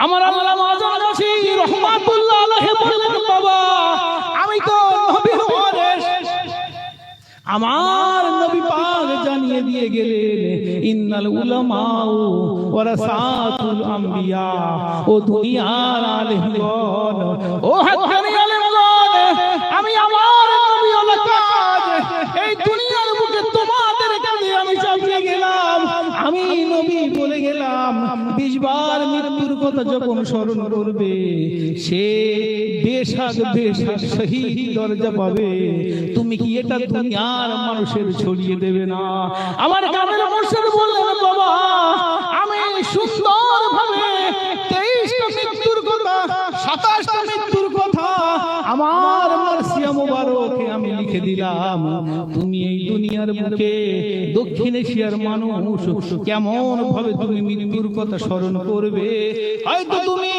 আমার আল্লাহ মাজার কাছে রহমাতুল্লাহ আলাইহি বলেন, বাবা আমি তো নবীর ওয়ারিস, আমার নবী পাক জানিয়ে দিয়ে গেলেন, ইন্নাল উলামা ওয়ারাসাতুল আম্বিয়া, ও দুনিয়ার আলেমগণ, ও হাক্কানি আলেমগণ, আমি আমার নবী ওয়ালা কাজ এই দুনিয়ার বুকে তোমাদের কাছে আমি চাপিয়ে গেলাম। আমি নবী বলে গেলাম, 20 বার মৃত্যুর কথা যখন স্মরণ করবে সে বেশাক বেশাক শহীদ দরজা পাবে। তুমি কি এটা দুনিয়ার মানুষের ছড়িয়ে দেবে না? আমার কামেল মুর্শিদ বললেন, বাবা আমি সুন্দর ভাবে 23টা মৃত্যুর কথা, 27টা মৃত্যুর কথা আমার মার্সিয়া মুবারকে আমি লিখে দিলাম। তুমি এই দুনিয়ার বুকে দক্ষিণ এশিয়ার মানুষ কেমন ভাবে তুমি মৃত্যুর কথা স্মরণ করবে? হয়তো তুমি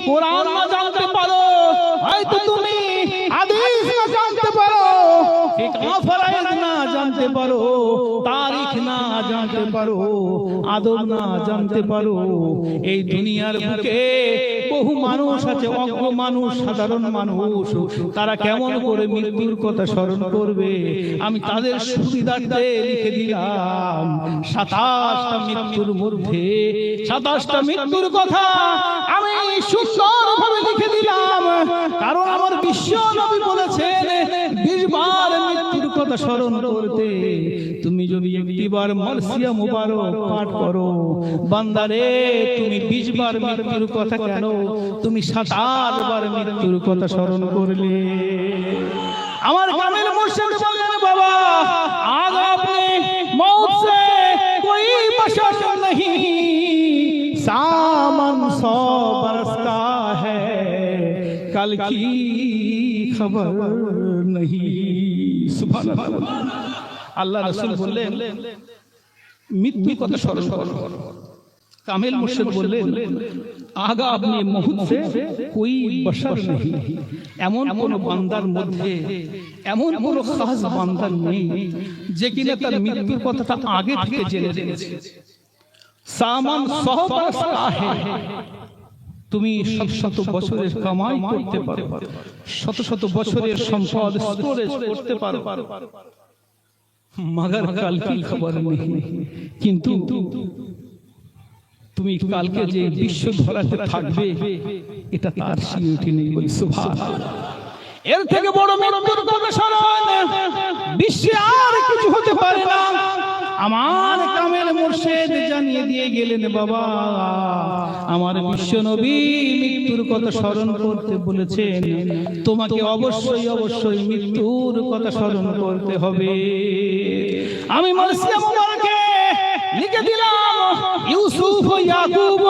কোরআন না জানতে পারো, হয়তো তুমি হাদিস না জানতে পারো, ফরায়েজ না জানতে পারো, তারিখ না জানতে পারো, আদব না জানতে পারো। এই দুনিয়ার বুকে বহু মানুষ আছে, অজ্ঞ মানুষ, সাধারণ মানুষ, তারা কেমন করে মৃত্যুর কথা স্মরণ করবে? আমি তাদের সুবিধার্থে লিখে দিলাম 27টা মৃত্যুর মধ্যে 27টা মৃত্যুর কথা আমি সুন্দরভাবে লিখে দিলাম। কারণ আমার বিশ্ব নবী বলেছেন, 20 বার মৃত্যুর কথা স্মরণ করতে তুমি যদি একটিবার মার্সিয়া মুবারক পাঠ করো, বান্দারে তুমি 20 বার মৃত্যুর কথা কেন, তুমি 27 বার মৃত্যুর কথা স্মরণ করলে। আমার কামেল মুর্শিদ বললেন, বাবা আজ আপনি মौत से कोई बशर नहीं, सामन 100 बरस का है, कल की खबर नहीं। सुबहानाल्लाह। আল্লাহ রাসূল বললেন, মৃত্যুর কথা স্মরণ করো। কামেল মুর্শিদ বললেন, আগা আপনি মৌত से कोई बशर नहीं, এমন কোন বান্দার মধ্যে এমন কোন খাস বান্দা নেই যে কিনা তার মৃত্যুর কথাটা আগে থেকে জেনে জেনেছে। সামান 100 বরস কা হ্যায়, তুমি শত শত বছরের কামাই করতে পারো, শত শত বছরের সম্পদ স্টোরেজ করতে পারো, মগর কাল কি খবর নেই। কিন্তু তুমি কালকে যে বিশ্ব ধরাতে থাকবে এটা তার সিউটি নেই। বলি সুবহানাল্লাহ। এর থেকে বড় মৃত্যুর কথা স্মরণ বিশ্বে আর কিছু হতে পারে না। আমার কামেল মুর্শিদ জানিয়ে দিয়ে গেলেন, বাবা আমার বিশ্ব নবী মৃত্যুর কথা স্মরণ করতে বলেছেন, তোমাকে অবশ্যই অবশ্যই মৃত্যুর কথা স্মরণ করতে হবে। আমি মার্সিয়া মুবারকে লিখে দিলাম, ইউসুফ ও ইয়াকুব,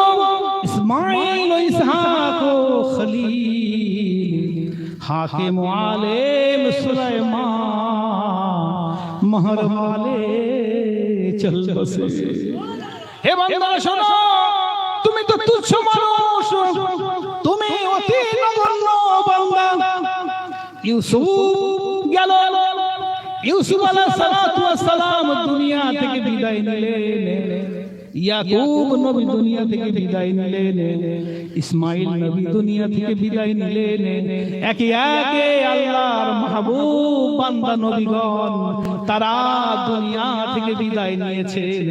ইসমাইল ও ইসহাক ও খলিল, হাকিম ও আলেম সুলাইমান, महर वाले चल बसे। हे बंदा শোনো, তুমি তো তুচ্ছ মানুষ, তুমি অতি নগণ্য বান্দা। ইউসুফ গেল, ইউসুফ আলাইহিস সালাতু ওয়াস সালাম দুনিয়া থেকে বিদায় নিলেন, ইয়াকুব নবী দুনিয়া থেকে বিদায় নিলেন, ইসমাইল নবী দুনিয়া থেকে বিদায় নিলেন। একে একে আল্লাহর মাহবুব বান্দা নবীগণ তারা দুনিয়া থেকে বিদায় নিয়েছেন।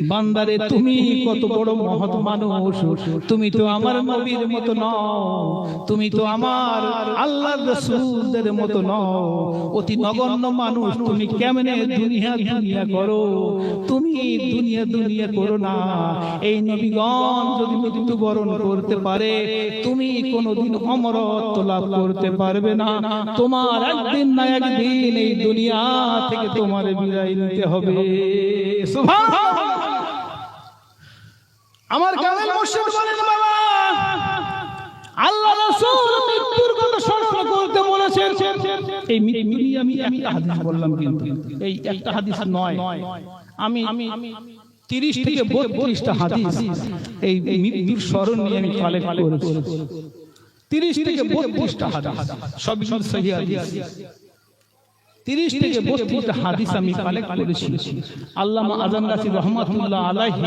বান্দারে তুমি কত বড় মহৎ মানুষ, তুমি তো আমার নবীর মতো নও, তুমি তো আমার আল্লাহর রাসূলদের মতো নও, অতি নগণ্য মানুষ। তুমি কেমনে দুনিয়া দুনিয়া করো? তুমি দুনিয়া দুনিয়া করো না। এই নবীগণ যদি মৃত্যুবরণ করতে পারে, তুমি কোনোদিন অমরত্ব লাভ করতে পারবে না। তোমার একদিন না একদিন এই দুনিয়া থেকে তোমার বিদায় নিতে হবে। সুবহানাল্লাহ। আমার কামেল মুর্শিদ বলেন, বাবা আল্লাহ রাসূল মৃত্যুর কথা স্মরণ করতে বলেছেন। এই আমি একটা হাদিস বললাম, কিন্তু এই একটা হাদিস নয়, আমি 30 থেকে 32টা হাদিস এই মৃত্যুর স্মরণ নিয়ে আমি কালেক্ট করেছি। 30 থেকে 32টা হাদিস সবগুলো সহিহ হাদিস। 30 থেকে 32টা হাদিস আমি কালেক্ট করেছি। আল্লামা আজম গাছি রহমাতুল্লাহ আলাইহি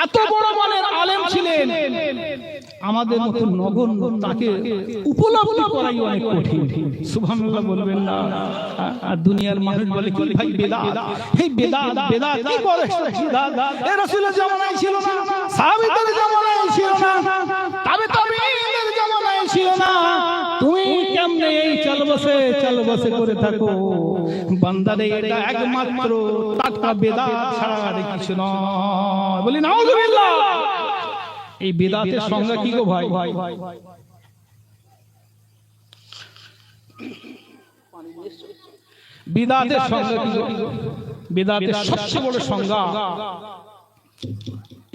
এত বড় মানের আলেম ছিলেন, আমাদের মতো নগণ্য তাকে উপলব্ধি করাই অনেক কঠিন। সুবহানাল্লাহ বলবেন না? আর দুনিয়ার মানুষ বলে কি ভাই বেদাত, এই বেদাত বেদাত কি করে? এই রাসূলের জামানায় ছিল না, সাহাবীদের জামানায় ছিল না, তাবেঈদের জামানায় ছিল না। তুমি কেমনে এই চল বসে করে থাকো? বান্দারে এটা একমাত্র টাটকা বেদাত ছাড়া আর কিছু নয়। বলি নাউযুবিল্লাহ। এই বেদাতের সংজ্ঞা কি গো ভাই? বিদাতের সংজ্ঞা কি গো? বিদাতের সবচেয়ে বড় সংজ্ঞা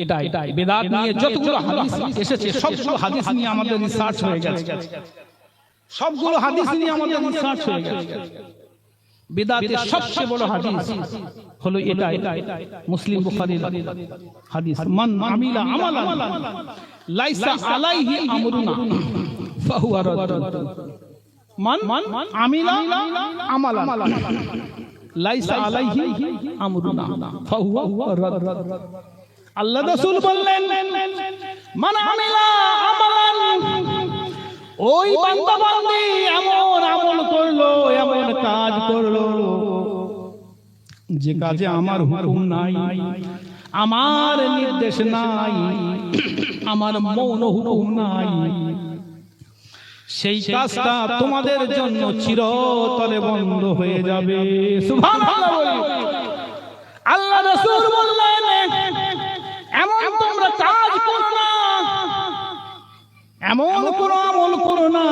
এটাই। বিদাত নিয়ে যতগুলো হাদিস এসেছে সবগুলো হাদিস নিয়ে আমাদের রিসার্চ হয়ে গেছে। সবগুলো হাদিস নিয়ে আমাদের রিসার্চ হয়ে গেছে। বিদাতের সবচেয়ে বড় হাদিস হলো এটাই, মুসলিম বুখারীর হাদিস, মান আমিলা আমালান লাইসা আলাইহি আমরুনা ফাহুয়া রাদ্দ। মান আমিলা আমালান লাইসা আলাইহি আমরুনা ফাহুয়া রাদ্দ। আল্লাহ রাসূল বললেন, মান আমিলা আমালান, ওই বান্দা বান্দি এমন আমল করলো, এমন কাজ করলো যে কাজে আমার হুকুম নাই, আমার নির্দেশ নাই, আমার মৌন হুকুম নাই, সেই কাজটা তোমাদের জন্য চিরতরে বন্ধ হয়ে যাবে। সুবহানাল্লাহ। আল্লাহ রাসূল বললেন, এমন তোমরা কাজ করো না, এমন কোন আমল করো না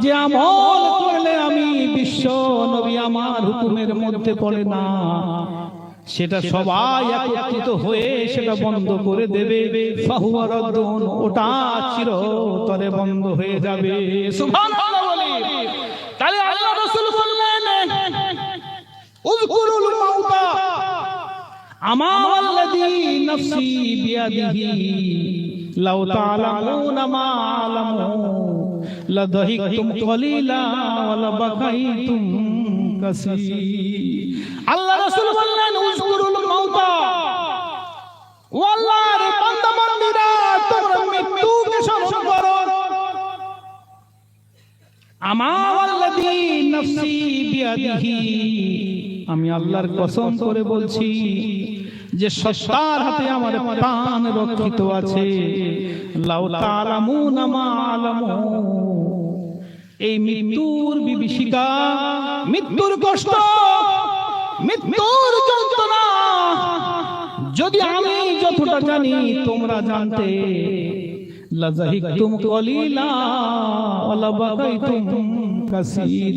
যে আমল করলে আমি বিশ্ব নবী আমার হুকুমের মধ্যে পড়ে না, সেটা সবাই একত্রিত হয়ে সেটা বন্ধ করে দেবে। ফাহুয়া রাদ্দুন, ওটা চিরতরে বন্ধ হয়ে যাবে। সুবহানাল্লাহ বলি। তাহলে আল্লাহ রাসূল বললেন, উযকুরুল মাউতা আমাল্লাযী নাফসি বিয়াদিহি লাউ তা'লামুনা মা আ'লামু লাদাহিকতুম কলিলা ওয়া লাবাকাইতুম কাসীর। আল্লাহ রাসূল বললেন, উযকুরুল মাউতা, ও আল্লাহর বান্দা বান্দীরা তোমরা মৃত্যুকে স্মরণ করো। আমাল্লাযী নাফসি বিয়াদিহি, আমি আল্লাহর কসম করে বলছি যে সত্তার হাতে আমার প্রাণ রক্ষিত আছে। লাউ তা'লামুনা মা আ'লামু, এই মৃত্যুর বিভীষিকা, মৃত্যুর কষ্ট, মৃত্যুর যন্ত্রণা যদি আমি যতটা জানি তোমরা জানতে, লাযাহিকতুম কলিলা ওয়া লাবাকাইতুম কাসীর,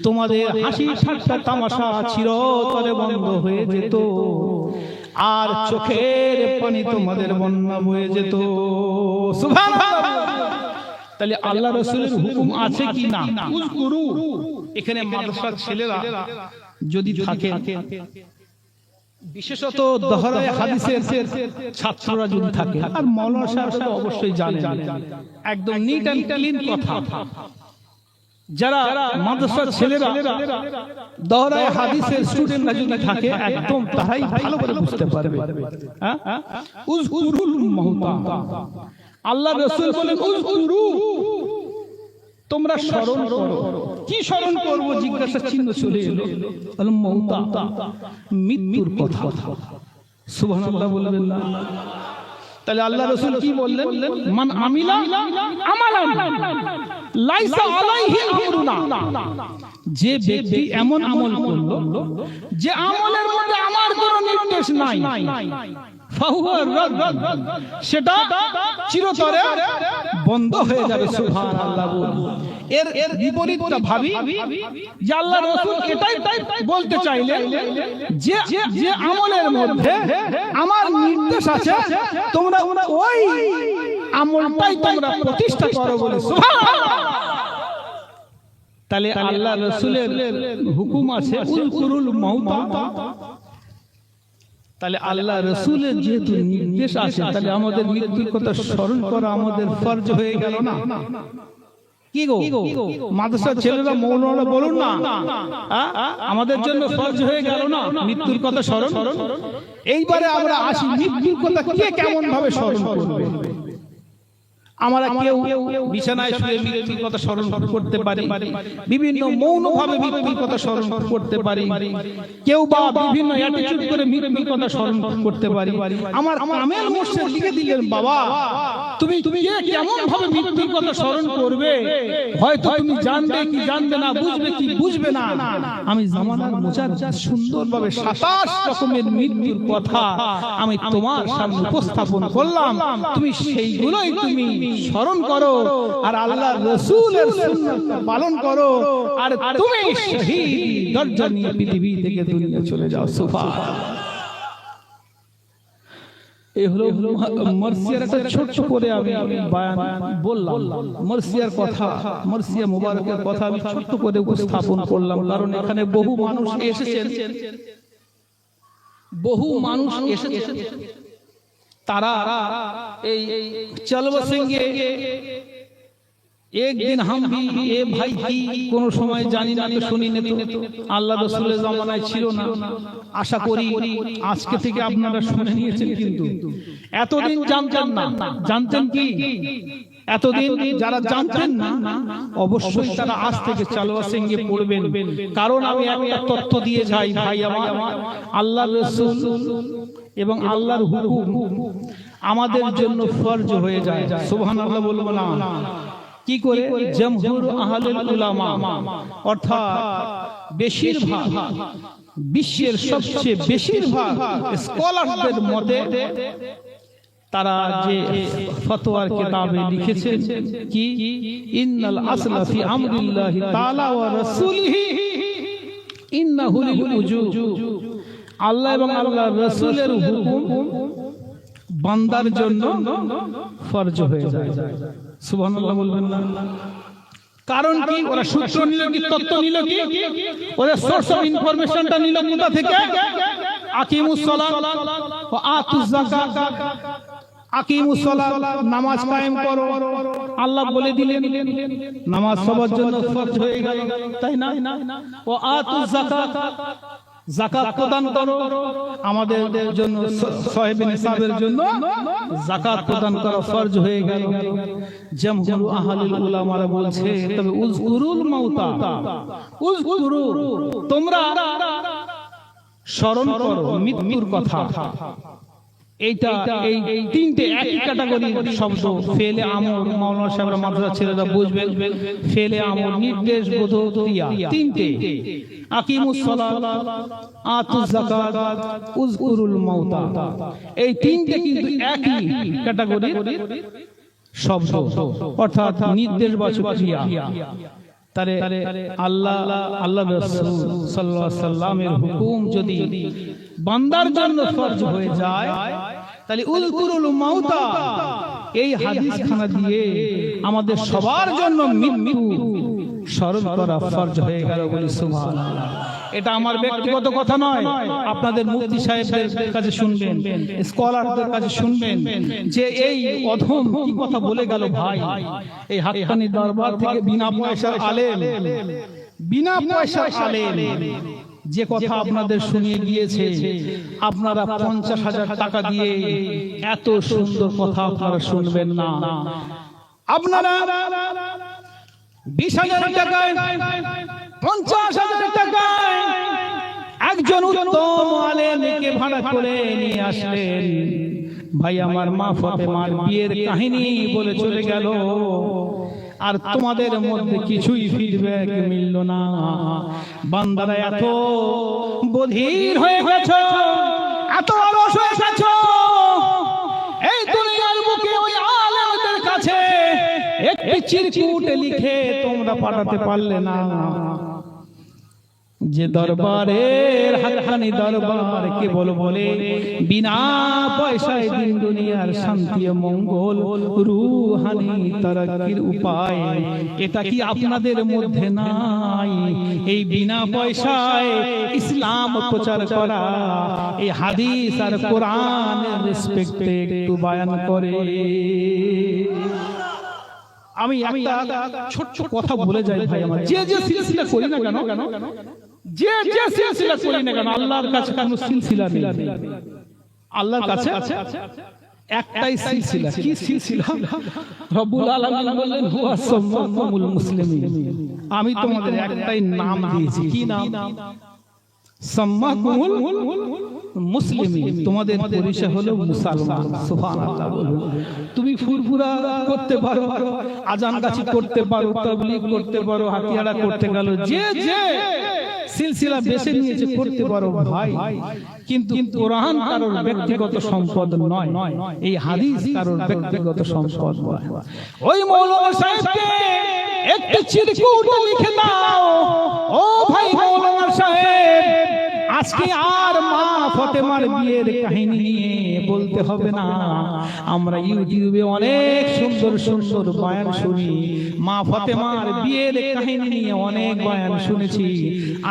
তোমাদের হাসি ঠাট্টা তামাশা চিরতরে বন্ধ হয়ে যেত, আর চোখের পানি তোমাদের বন্যা বয়ে যেত। সুবহানাল্লাহ। তাহলে আল্লাহ রাসূলের হুকুম আছে কি না? উযকুরু, এখানে মাদ্রাসার ছেলেরা যদি থাকে, বিশেষত দহরায়ে হাদিসের ছাত্ররা যদি থাকে, আর মাওলানা সাহেব তো অবশ্যই জানেন, একদম নিট এন্ড ক্লিন কথা। যারা মাদ্রাসার ছেলেরা দহরায়ে হাদিসের স্টুডেন্টরা যদি থাকে, একদম তারাই ভালো করে বুঝতে পারবে। উযকুরুল মাউতা, আল্লাহ রাসূল বলেন উযকুরু, তোমরা স্মরণ করো। কি স্মরণ করব? জিজ্ঞাসা চিহ্ন চলে এলো। আল মাউতা, মৃত্যুর কথা। সুবহানাল্লাহ বলবেন না? তাহলে আল্লাহ রাসূল কি বললেন? মান আমিলা আমালান লাইসা আলাইহি আমরুনা, যে ব্যক্তি এমন আমল করলো যে আমলের মধ্যে আমার কোনো নির্দেশ নাই, ফাহুয়া রাদ্দ, সেটা চিরতরে বন্ধ হয়ে যাবে। সুবহানাল্লাহ। এর বিপরীতটা ভাবি যে আল্লাহ রাসূল এটাই বলতে চাইলেন যে যে আমলের মধ্যে আমার নির্দেশ আছে তোমরা ওই আমলটাই তোমরা প্রতিষ্ঠা করো বলে। সুবহানাল্লাহ। তাহলে আল্লাহ রাসূলের হুকুম আছে উযকুরুল মাউতা, তাহলে আল্লাহ রসুলের যেহেতু নির্দেশ আছে, তাহলে আমাদের মৃত্যুর কথা স্মরণ করা আমাদের ফরজ হয়ে গেল না? কি গো মাদ্রাসার ছেলেরা, মৌলানা বলুন না, আমাদের জন্য ফরজ হয়ে গেল না মৃত্যুর কথা স্মরণ? এইবারে আমরা আসি, মৃত্যুর কথা কে কেমন ভাবে স্মরণ করবে? আমরা কেউ বিছানায় শুয়ে মৃত্যুর কথা স্মরণ করতে পারি, বিভিন্ন মৌনভাবে মৃত্যুর কথা স্মরণ করতে পারি, কেউ বা বিভিন্ন অ্যাটিটিউড করে মৃত্যুর কথা স্মরণ করতে পারি। আমার কামেল মুর্শিদ লিখে দিলেন, বাবা তুমি কেমন ভাবে মৃত্যুর কথা স্মরণ করবে, হয়তো তুমি জানবে কি জানবে না, বুঝবে কি বুঝবে না। আমি জামানার মুজাদ্দিদ সুন্দরভাবে 27 রকমের মৃত্যুর কথা আমি তোমার সামনে উপস্থাপন করলাম, তুমি সেইগুলোই তুমি স্মরণ করো আর আল্লাহর রাসূলের সুন্নাত পালন করো, আর তুমি শহীদ দরজা নিয়ে পৃথিবী থেকে দুনিয়া চলে যাও। সুবহানাল্লাহ। এই হলো মার্সিয়ার একটা ছোট্ট করে আমি বয়ান বললাম, মার্সিয়ার কথা, মার্সিয়া মুবারকের কথা আমি ছোট্ট করে উপস্থাপন করলাম, কারণ এখানে বহু মানুষ এসেছেন, বহু মানুষ এসেছেন, তারা এই চলবা সিংহে একদিন হাম ভি এ ভাই কি কোন সময় জানি না, তো শুনি না, তো আল্লাহ রাসূলের জামানায় ছিল না। আশা করি আজকে থেকে আপনারা শুনে নিয়েছেন, কিন্তু এতদিন জানতেন না। জানতেন কি? এতদিন যারা জানতেন না, অবশ্যই তারা আজ থেকে চলবা সিংহে পড়বেন, কারণ আমি একটা তথ্য দিয়ে যাই ভাই আমার, আল্লাহর রাসূল এবং আল্লাহর হুকুম আমাদের জন্য ফরজ হয়ে যায়। সুবহানাল্লাহ বলবো না? কি করে? জমহুর আহলুল উলামা, অর্থাৎ বেশিরভাগ বিশ্বের সবচেয়ে বেশিরভাগ স্কলারদের মতে তারা যে ফতোয়ার কিতাবে লিখেছেন কি, ইন্নাল আসলা ফি আমরিল্লাহি তাআলা ওয়া রাসূলিহি ইন্নাহু লিল উজুব, আল্লাহ এবং আল্লাহর রাসূলের হুকুম বান্দার জন্য ফরজ হয়ে যায়। সুবহানাল্লাহ বলবেন না? কারণ কি? ওরা সূত্র নিল কি, তত্ত্ব নিল কি, ওরা সোর্স অফ ইনফরমেশনটা নিল কোথা থেকে? আকিমুস সালাত ওয়া আতুজ যাকাত, আকিমুস সালাত, নামাজ কায়েম করো। আল্লাহ বলে দিলেন নামাজ সবার জন্য ফরজ হয়ে গেল, তাই না? ওয়া আতুজ যাকাত, যাকাত প্রদান করো। আমাদের জন্য সাহেব নিসাবের জন্য যাকাত প্রদান করা ফরজ হয়ে গেল। জমহুর আহলুল উলামারা বলছে, তবে উযকুরুল মাউতা, উযকুরু, তোমরা স্মরণ করো মৃত্যুর কথা। এইটা এই তিনটে একই ক্যাটাগরির শব্দ। ফেলে আমর, মাওলানা সাহেবরা মাদ্রাসা ছেলেরা বুঝবেন, ফেলে আমর নির্দেশ বোধ ক্রিয়া তিনটে, আকিমুস সালাত, আতুজ যাকাত, উযকুরুল মাউতা, এই তিনটে কিন্তু একই ক্যাটাগরির শব্দ, অর্থাৎ নির্দেশবাচক ক্রিয়া। তারে আল্লাহ রাসূল সাল্লাল্লাহু আলাইহি সাল্লামের হুকুম যদি বান্দার জন্য ফরজ হয়ে যায়, তাহলে উযকুরুল মাউতা এই হাদিস খানা দিয়ে আমাদের সবার জন্য মৃত্যু স্মরণ করা ফরজ হয়ে গেল বলি সুবহানাল্লাহ। এটা আমার ব্যক্তিগত কথা নয়, আপনাদের মুফতি সাহেবদের কাছে শুনবেন, স্কলারদের কাছে শুনবেন যে এই অধম কি কথা বলে গেল ভাই। এই হাক্কানি দরবার থেকে বিনা পয়সার আলেম, বিনা পয়সার আলেম যে কথা আপনাদের শুনিয়ে গিয়েছে, আপনারা 50,000 টাকা দিয়ে এত সুন্দর কথা আপনারা শুনবেন না। আপনারা 20,000 টাকায়, 50,000 টাকায় একজন উত্তম আলেমকে ভাড়া করে নিয়ে আসলেন। ভাই আমার মা ফাতেমার বিয়ের কাহিনী বলে চলে গেল, আর তোমাদের মধ্যে কিছুই ফিডব্যাক মিলল না। বান্দারা এত বধির হয়ে গেছো, এত অলস হয়ে গেছো, এই দুনিয়ার বুকে ওই আলেমদের কাছে একটি চিরকুট লিখে তোমরা পাঠাতে পারলে না, যে দরবারের হাক্কানি দরবার কেবল বলে বিনা পয়সা পয়সায় দিন দুনিয়ার শান্তি ও মঙ্গল, রূহানি তারাক্কির উপায়, এটা কি আপনাদের মধ্যে নাই? এই বিনা পয়সায় ইসলাম প্রচার করা, এই হাদিস আর কোরআনের রেসপেক্টে একটু বয়ান করে। আমি একটা ছোট্ট কথা বলে যাই ভাই, আমার যে যে সিলসিলা করি না কেন, যে যে সিলসিলা করি না কেন, আল্লাহর কাছে কোনো সিলসিলা নেই। আল্লাহর কাছে একটাই সিলসিলা। কি সিলসিলা? রব্বুল আলামিন বললেন হুয়া সাম্মাকুমুল মুসলিমিন, আমি তোমাদের একটাই নাম দিয়েছি। কি নাম? সাম্মাকুমুল মুসলিমিন, তোমাদের পরিচয় হলো মুসলমান। সুবহানাল্লাহ। বলুন, তুমি ফুরফুরা করতে পারো, আজান গাছি করতে পারো, তাবলীগ করতে পারো, হাতিয়াড়া করতে গেল, যে যে সিলসিলা বেছে নিয়েছে করতে পারো ভাই, কিন্তু কোরআন কারোর ব্যক্তিগত সম্পদ নয়, এই হাদিস কারোর ব্যক্তিগত সম্পদ নয়। ওই মৌলানা সাহেবকে একটু চিরকুট লিখে দাও। ও ভাই মৌলানা সাহেব, আজকে আর মা ফাতেমার বিয়ের কাহিনী নিয়ে বলতে হবে না। আমরা ইউটিউবে অনেক সুন্দর সুন্দর বয়ান শুনি, মা ফাতেমার বিয়ের কাহিনী নিয়ে অনেক বয়ান শুনেছি।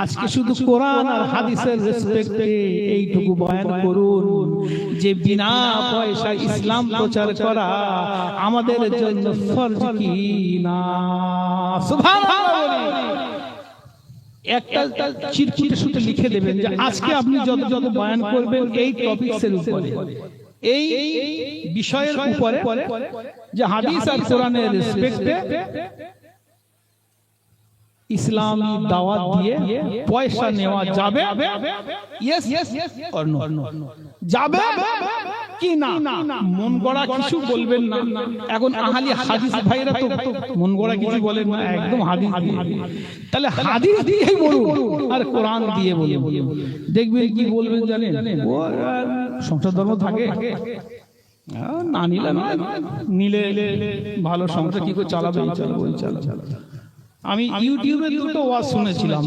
আজকে শুধু কোরআন আর হাদিসের রেসপেক্টে এইটুকু বয়ান করুন যে বিনা পয়সায় ইসলাম প্রচার করা আমাদের জন্য ফরজ কি না? সুবহানাল্লাহ। একটা চিরকুটে শুতে লিখে দেবেন যে আজকে আপনি যত যত বয়ান করবেন এই টপিকসের উপরে, এই বিষয়ের উপরে, যে হাদিস আর কোরআনের রেসপেক্টে ইসলামী দাওয়াত দিয়ে পয়সা নেওয়া যাবে, ইয়েস অর নো, যাবে কি না? মন গড়া কিছু বলবেন না। এখন আহলি হাদিস ভাইরা তো মন গড়া কিছু বলেন না, একদম হাদিস দিয়ে। তাহলে হাদিস দিয়েই বলুন আর কোরআন দিয়ে বলুন, দেখবেন কি বলবেন জানেন? ও সংসার ধর্ম থাকে না, নিলে ভালো সংসার কি করে চালাবে? আমি ইউটিউবে দুটো ওয়াজ শুনেছিলাম,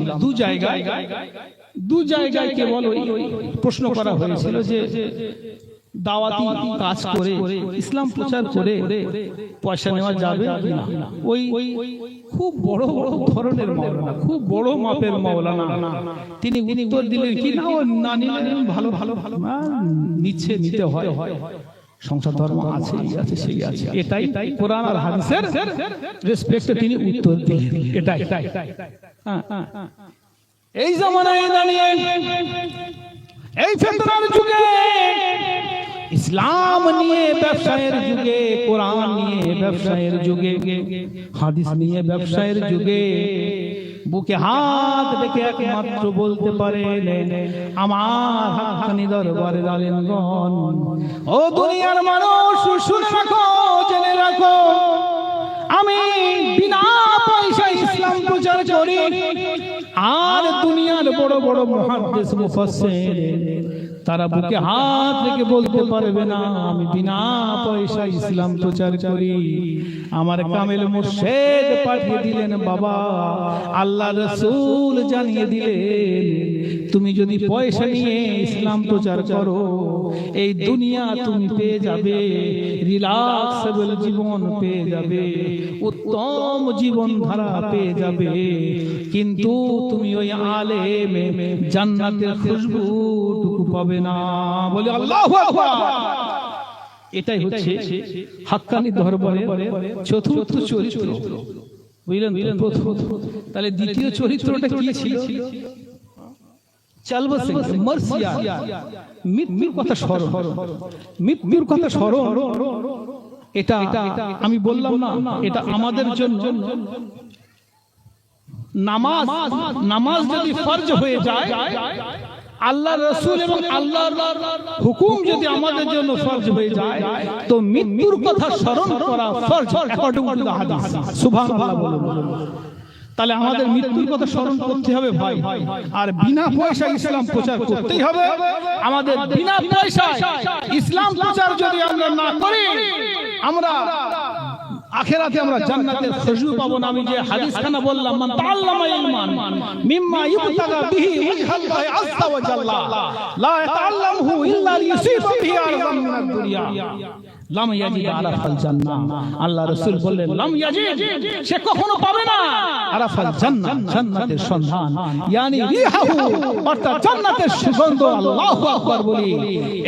দু জায়গায় কেবল ওই প্রশ্ন করা হয়েছিল যে দাওয়াতি কাজ করে ইসলাম প্রচার করে পয়সা নেওয়া যাবে না। ওই খুব বড় বড় ধরনের মাওলানা, খুব বড় মাপের মাওলানা, তিনি উত্তর দিলেন কি না, না নিলে ভালো ভালো ভালো নিচ্ছে, নিতে হয়, সংসার ধর্ম আছে, সেই আছে, এটাই কোরআন আর হাদিসের রেসপেক্টে তিনি উত্তর দিলেন। এটাই এই জামানায় দাঁড়িয়ে, এই ফিতনার যুগে, ইসলাম নিয়ে ব্যবসায়ের যুগে, কোরআন নিয়ে ব্যবসায়ের যুগে, হাদিস নিয়ে ব্যবসায়ের যুগে বুকে হাত রেখে একমাত্র বলতে পারেন আমার হাক্কানি দরবারের আলেমগণ, ও দুনিয়ার মানুষ শুনে রাখো, জেনে রাখো, আমি বিনা পয়সায় ইসলাম প্রচার করি। আর দুনিয়ার বড় বড় মুহাদ্দিস মুফাসসির তারা বুকে হাত রেখে বলতে পারবে না আমি বিনা পয়সায় ইসলাম প্রচার করি। আমার কামেল মুর্শিদ পাঠিয়ে দিলেন, বাবা আল্লাহ রাসূল জানিয়ে দিলেন, তুমি যদি পয়সা নিয়ে ইসলাম প্রচার করো এই দুনিয়া তুমি পেয়ে যাবে, রিল্যাক্সেবল জীবন পেয়ে যাবে, উত্তম জীবন ধারা পেয়ে যাবে, কিন্তু তুমি ওই আলেম জান্নাতের খুশবুটুকু পাবে না। বলে আল্লাহু আকবার। এটাই হচ্ছে হাক্কানি দরবারে চতুর্থ চরিত্র, বুঝলেন? তাহলে দ্বিতীয় চরিত্রটা কি ছিল? মৃত্যুর কথা স্মরণ, মৃত্যুর কথা স্মরণ। এটা আমি বললাম না, এটা আমাদের জন্য নামাজ যদি ফরজ হয়ে যায়, আল্লাহ রাসূল এবং আল্লাহর হুকুম যদি আমাদের জন্য ফরজ হয়ে যায়, তো মৃত্যুর কথা স্মরণ করা ফরজ অ্যাকর্ডিং টু দ্য হাদিস। সুবহানাল্লাহ বলুন। তাহলে আমাদের মৃত্যুর কথা স্মরণ করতে হবে ভাই, আর বিনা পয়সায় ইসলাম প্রচার করতেই হবে। আমাদের বিনা পয়সায় ইসলাম প্রচার যদি আমরা না করি, আমরা আখিরাতে আমরা জান্নাতের খুশবু পাবো না। আমি যে হাদিসখানা বললাম, মান তাআল্লামা ইলমান মিম্মা ইবতাগা বিহি ওয়াজহাল্লাহি আযজা ওয়া জাল্লা লা ইয়াতাআল্লামহু ইল্লা লিয়ুসিবা বিহি আরযাম মিনাদ দুনিয়া লাম ইয়াজিদ আরাফাল জান্নাহ। আল্লাহ রাসূল বললেন লাম ইয়াজিদ, সে কখনো পাবে না আরাফাল জান্নাহ, জান্নাতের সন্ধান, ইয়ানি রিহাহু, অর্থাৎ জান্নাতের সুগন্ধ। আল্লাহু আকবার বলি।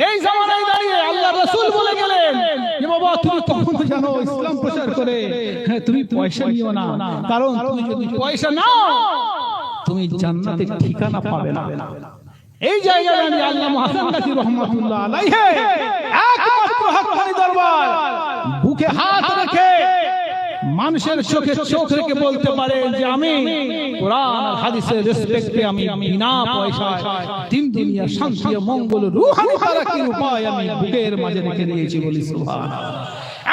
এই জামানায় দাঁড়িয়ে আল্লাহ রাসূল বলে গেলেন যে বাবা তুমি কখনো জানো ইসলাম প্রচার করে তুমি পয়সা নিও না, কারণ তুমি যদি পয়সা নাও তুমি জান্নাতের ঠিকানা পাবে না। এই জায়গায় আমি আল্লামা হাসান নাসির রাহমাতুল্লাহ আলাইহি একমাত্র হক্কানি দরবার বুকে হাত রেখে মানুষের চোখে চোখ রেখে বলতে পারে যে আমি কোরআন আর হাদিসের রেসপেক্টে আমি বিনা পয়সায় তিন দুনিয়া শান্তি ও মঙ্গল রূহানি তারাকির উপায় আমি বুকের মাঝে রেখে দিয়েছি, বলি সুবহানাল্লাহ।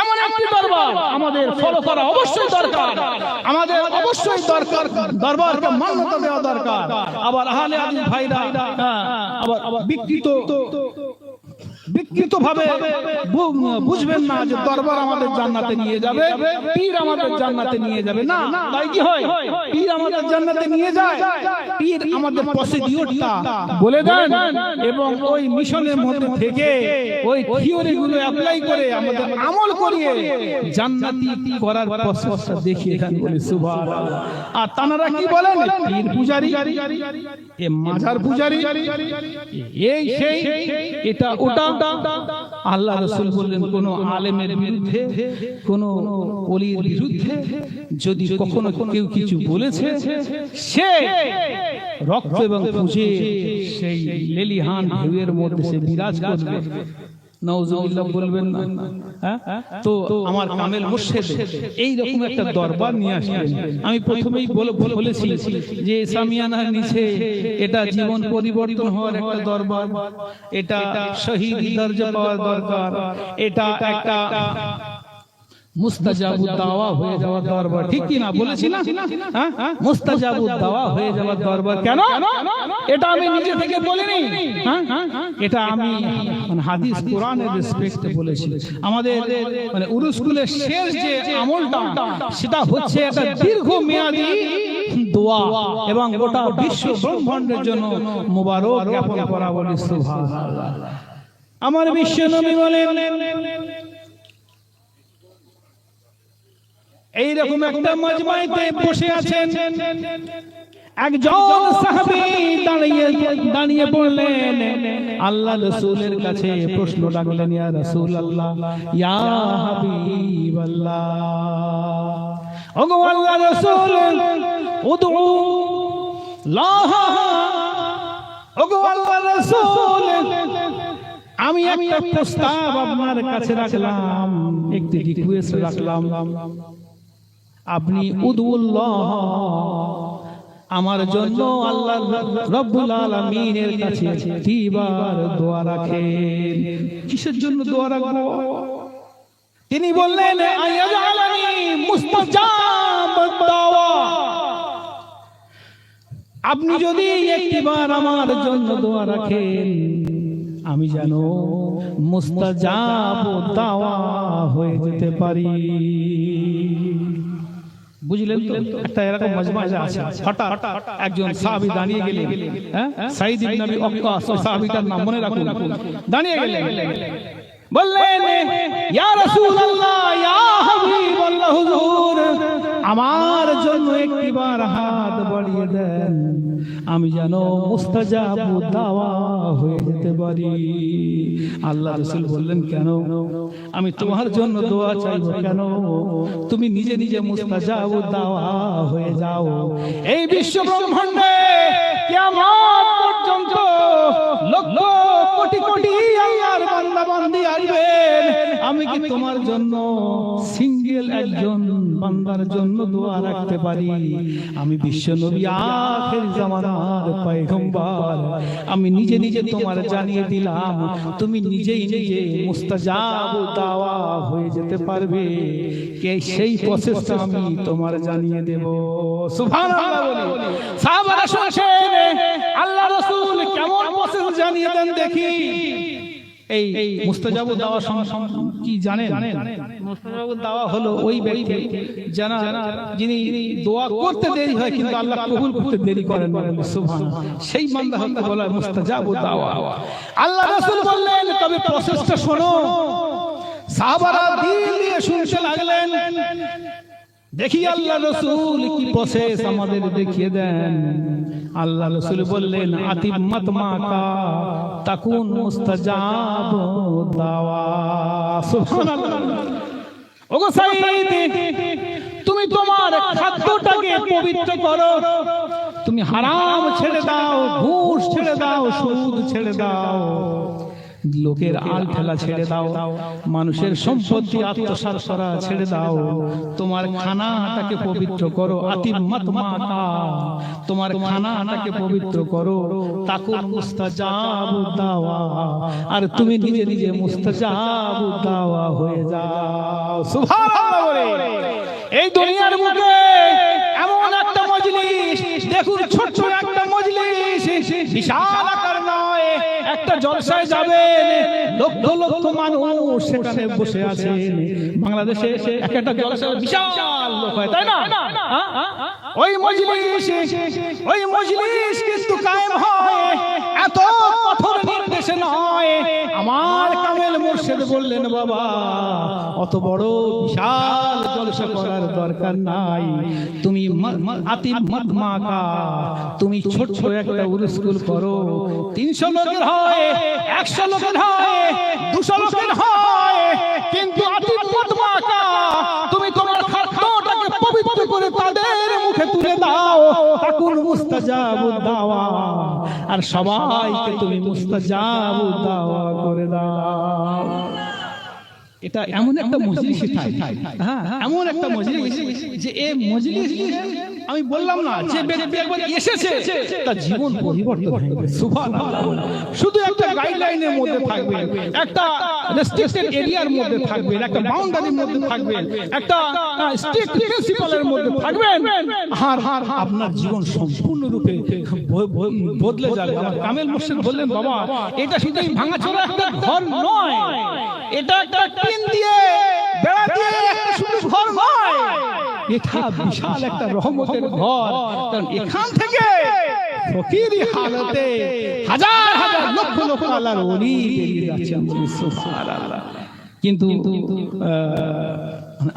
এমন একটি দরবার আমাদের ফলো করা অবশ্যই দরকার, আমাদের অবশ্যই দরকার, দরবারকে মান্যতা দেওয়া দরকার। আবার আহলে হাদিস ভাইরা আবার বিকৃত ভাবে বুঝবেন না যে দরবার আমাদের জান্নাতে নিয়ে যাবে, পীর আমাদের জান্নাতে নিয়ে যাবে না। তাই কি হয়, পীর আমাদের জান্নাতে নিয়ে যায়, পীর আমাদের প্রসিডিউরটা বলে দেন এবং ওই মিশনের মধ্যে থেকে ওই থিওরি গুলো অ্যাপ্লাই করে আমাদের আমল করিয়ে জান্নাতি করার প্রসেসটা দেখিয়ে দেন, বলি সুবহানাল্লাহ। আর তানারা কি বলেন, পীর পূজারি, এ মাজার পূজারি, এই সেই এটা ওটা। আল্লাহ রাসূল বললেন কোন আলেমের বিরুদ্ধে, কোন ওলির বিরুদ্ধে যদি কখনো কেউ কিছু বলেছে, সে রক্ত এবং পুঁজে সেই লেলিহান ঢেউয়ের মধ্যে সে বিরাজ করবে। নাউজুবিল্লাহ বলবেন না। তো আমার কামেল মুর্শিদ এই রকম একটা দরবার নিয়ে আসলেন। আমি প্রথমেই বলেছি যে সামিয়ানার নিচে এটা জীবন পরিবর্তন হওয়ার একটা দরবার, এটা শহীদ দরজা পাওয়ার দরকার, এটা একটা মুস্তাজাবুদ দাওয়া হয়ে যাওয়ার দরবার, ঠিক কি না বলেছি না? মুস্তাজাবুদ দাওয়া হয়ে যাওয়ার দরবার। কেন? এটা আমি নিজে থেকে বলিনি, এটা আমি হাদিস কোরআনের রেসপেক্টে বলেছি। আমাদের মানে উরুসকুলের শেষ যে আমলটা সেটা হচ্ছে একটা দীর্ঘমেয়াদী দোয়া এবং গোটা বিশ্ব ব্রহ্মাণ্ডের জন্য মুবারক জ্ঞাপন করা, বলি সুবহানাল্লাহ। আমার বিশ্ব নবী বলেন এইরকম একটা মাজমাইতে বসে আছেন, একজন সাহাবী দাঁড়িয়ে পড়লেন, আল্লাহ রাসূলের কাছে প্রশ্ন রাখলেন, ইয়া রাসূলুল্লাহ, ইয়া হাবিবাল্লাহ, ওগো আল্লাহ রাসূল, উদউ লাহ, ওগো আল্লাহ রাসূল, আমি একটা প্রস্তাব আপনার কাছে রাখলাম, একটি রিকোয়েস্ট রাখলাম, আপনি উদুল্লাহ আমার জন্য আল্লাহ রাব্বুল আলামিনের কাছে তিবার দোয়া রাখেন। কিসের জন্য দোয়া রাখবো? তিনি বললেন আয়াজালানি মুস্তাজাব দাওয়া, আপনি যদি একটিবার আমার জন্য দোয়া রাখেন আমি যেন মুস্তাজাব দাওয়া হয়ে যেতে পারি। বুঝলেন তো? একটা এরকম মজমা আছে। হঠাৎ একজন সাহাবী দাঁড়িয়ে গেলেন, সাঈদ ইবনে আবি ওয়াক্কাস, ওই সাহাবীটার নাম মনে রাখুন, দাঁড়িয়ে গেলেন, বললেন ইয়া রাসূলুল্লাহ, ইয়া হাবিবাল্লাহ, হুজুর আমার জন্য একটিবার হাত বাড়িয়ে দেন, আমি যেন মুস্তাজাব দাওয়া হয়ে যেতে পারি। আল্লাহ রাসূল বললেন, কেন? আমি তোমার জন্য দোয়া চাইবো কেন? তুমি নিজে নিজে মুস্তাজাব দাওয়া হয়ে যাও। এই বিশ্ব ব্রহ্মাণ্ডে কিয়ামত পর্যন্ত লক্ষ কোটি কোটি আল্লাহর বান্দা বান্দি আসবেন, আমি কি তোমার জন্য সিঙ্গেল একজন বান্দার জন্য দোয়া রাখতে পারি? আমি বিশ্ব নবী, আখির জামানার পয়গম্বর, আমি নিজে নিজে তোমার জানিয়ে দিলাম, তুমি নিজেই নিজে মুস্তাজাব দাওয়া হয়ে যেতে পারবে। কে সেই প্রসেসটা আমি তোমার জানিয়ে দেব। সুবহানাল্লাহ বলি। সাহাবারা শুনছেন আল্লাহ রাসূল কেমন প্রসেস জানিয়ে দেন দেখি। এই মুস্তাজাবু দাওয়া কি জানেন? মুস্তাজাবু দাওয়া হলো ওই ব্যক্তি যিনি দোয়া করতে দেরি হয় কিন্তু আল্লাহ কবুল করতে দেরি করেন না, সুবহানাল্লাহ। সেই বান্দা হতে বলা মুস্তাজাবু দাওয়া। আল্লাহ রাসূল বললেন তবে প্রসেসটা শোনো। সাহাবারা দিল দিয়ে শুনতে লাগলেন। দেখি আল্লাহ রাসূল কি প্রসেস আমাদের দেখিয়ে দেন। আল্লাহ রাসূল বললেন আতিম্মাত মাকা তাকুন মুস্তাজাব দাওয়া। সুবহানাল্লাহ। ওগো সাইদ, তুমি তোমার খাদ্যটাকে পবিত্র করো। তুমি হারাম ছেড়ে দাও, ঘুষ ছেড়ে দাও, সুদ ছেড়ে দাও, লোকের আল ঠেলা ছেড়ে দাও, মানুষের সম্পত্তি আত্মসাৎ করা ছেড়ে দাও। তোমার খানাটাকে পবিত্র করো। আতিম্মাত মাকা, তোমার খানাটাকে পবিত্র করো। তাকুন মুস্তাজাবু দাওয়া, আর তুমি নিজে নিজে মুস্তাজাবু দাওয়া হয়ে যাও। সুবহানাল্লাহ বলে এই দুনিয়ার বুকে এমন একটা মজলিস দেখুন, ছোট্ট একটা মজলিস, বিশাল আকার নয়, একটা জলসায় যাবেন, লক্ষ লক্ষ মানুষ সেখানে বসে আছেন। বাংলাদেশে একটা জলসায় বিশাল লোক হয়, তাই না? ওই মজলিস কিন্তু কায়েম হয় এত কঠোর নির্দেশে নয়। আমার কামেল মুর্শিদ বললেন বাবা অত বড় বিশাল জলসা করার দরকার নাই। তুমি আতিম্মাত মাকা, তুমি ছোট্ট একটা উরুসকুল করো। 300 লোকের হয়, 100 লোকের হয়, 200 লোকের হয়, কিন্তু আতিম্মাত মাকা, তুমি তোমার খাদ্যটাকে পবিত্র করে তাদের মুখে তুলে দাও। তাকুন মুস্তাজাবু দাওয়া, আর সবাইকে তুমি মুস্তাজাবু দাওয়া করে দাও। এটা এমন একটা মজলিস, এমন একটা মজলিস যে এই মজলিস আমি বললাম না যে ব্যক্তি একবার এসেছে তার জীবন পরিবর্তন হয়ে যাবে। সুবহানাল্লাহ। শুধু একটা গাইডলাইনের মধ্যে থাকবেন, একটা রেস্ট্রিক্টেড এরিয়ার মধ্যে থাকবেন, একটা বাউন্ডারির মধ্যে থাকবেন, একটা স্ট্রিক্ট প্রিন্সিপালের মধ্যে থাকবেন, আর আপনার জীবন সম্পূর্ণরূপে বদলে যাবে। আমার কামেল মুর্শিদ বললেন বাবা এটা শুধু ভাঙাচোরা একটা ঘর নয়, এটা একটা টিন দিয়ে বেড়া দিয়ে একটা শুধু ঘর নয়, এটা বিশাল একটা রহমতের ঘর। কারণ এখান থেকে ফকিরি হালতে হাজার হাজার লক্ষ লক্ষ আল্লাহর ওলি বেরিয়ে যাচ্ছেন। সুবহানাল্লাহ। কিন্তু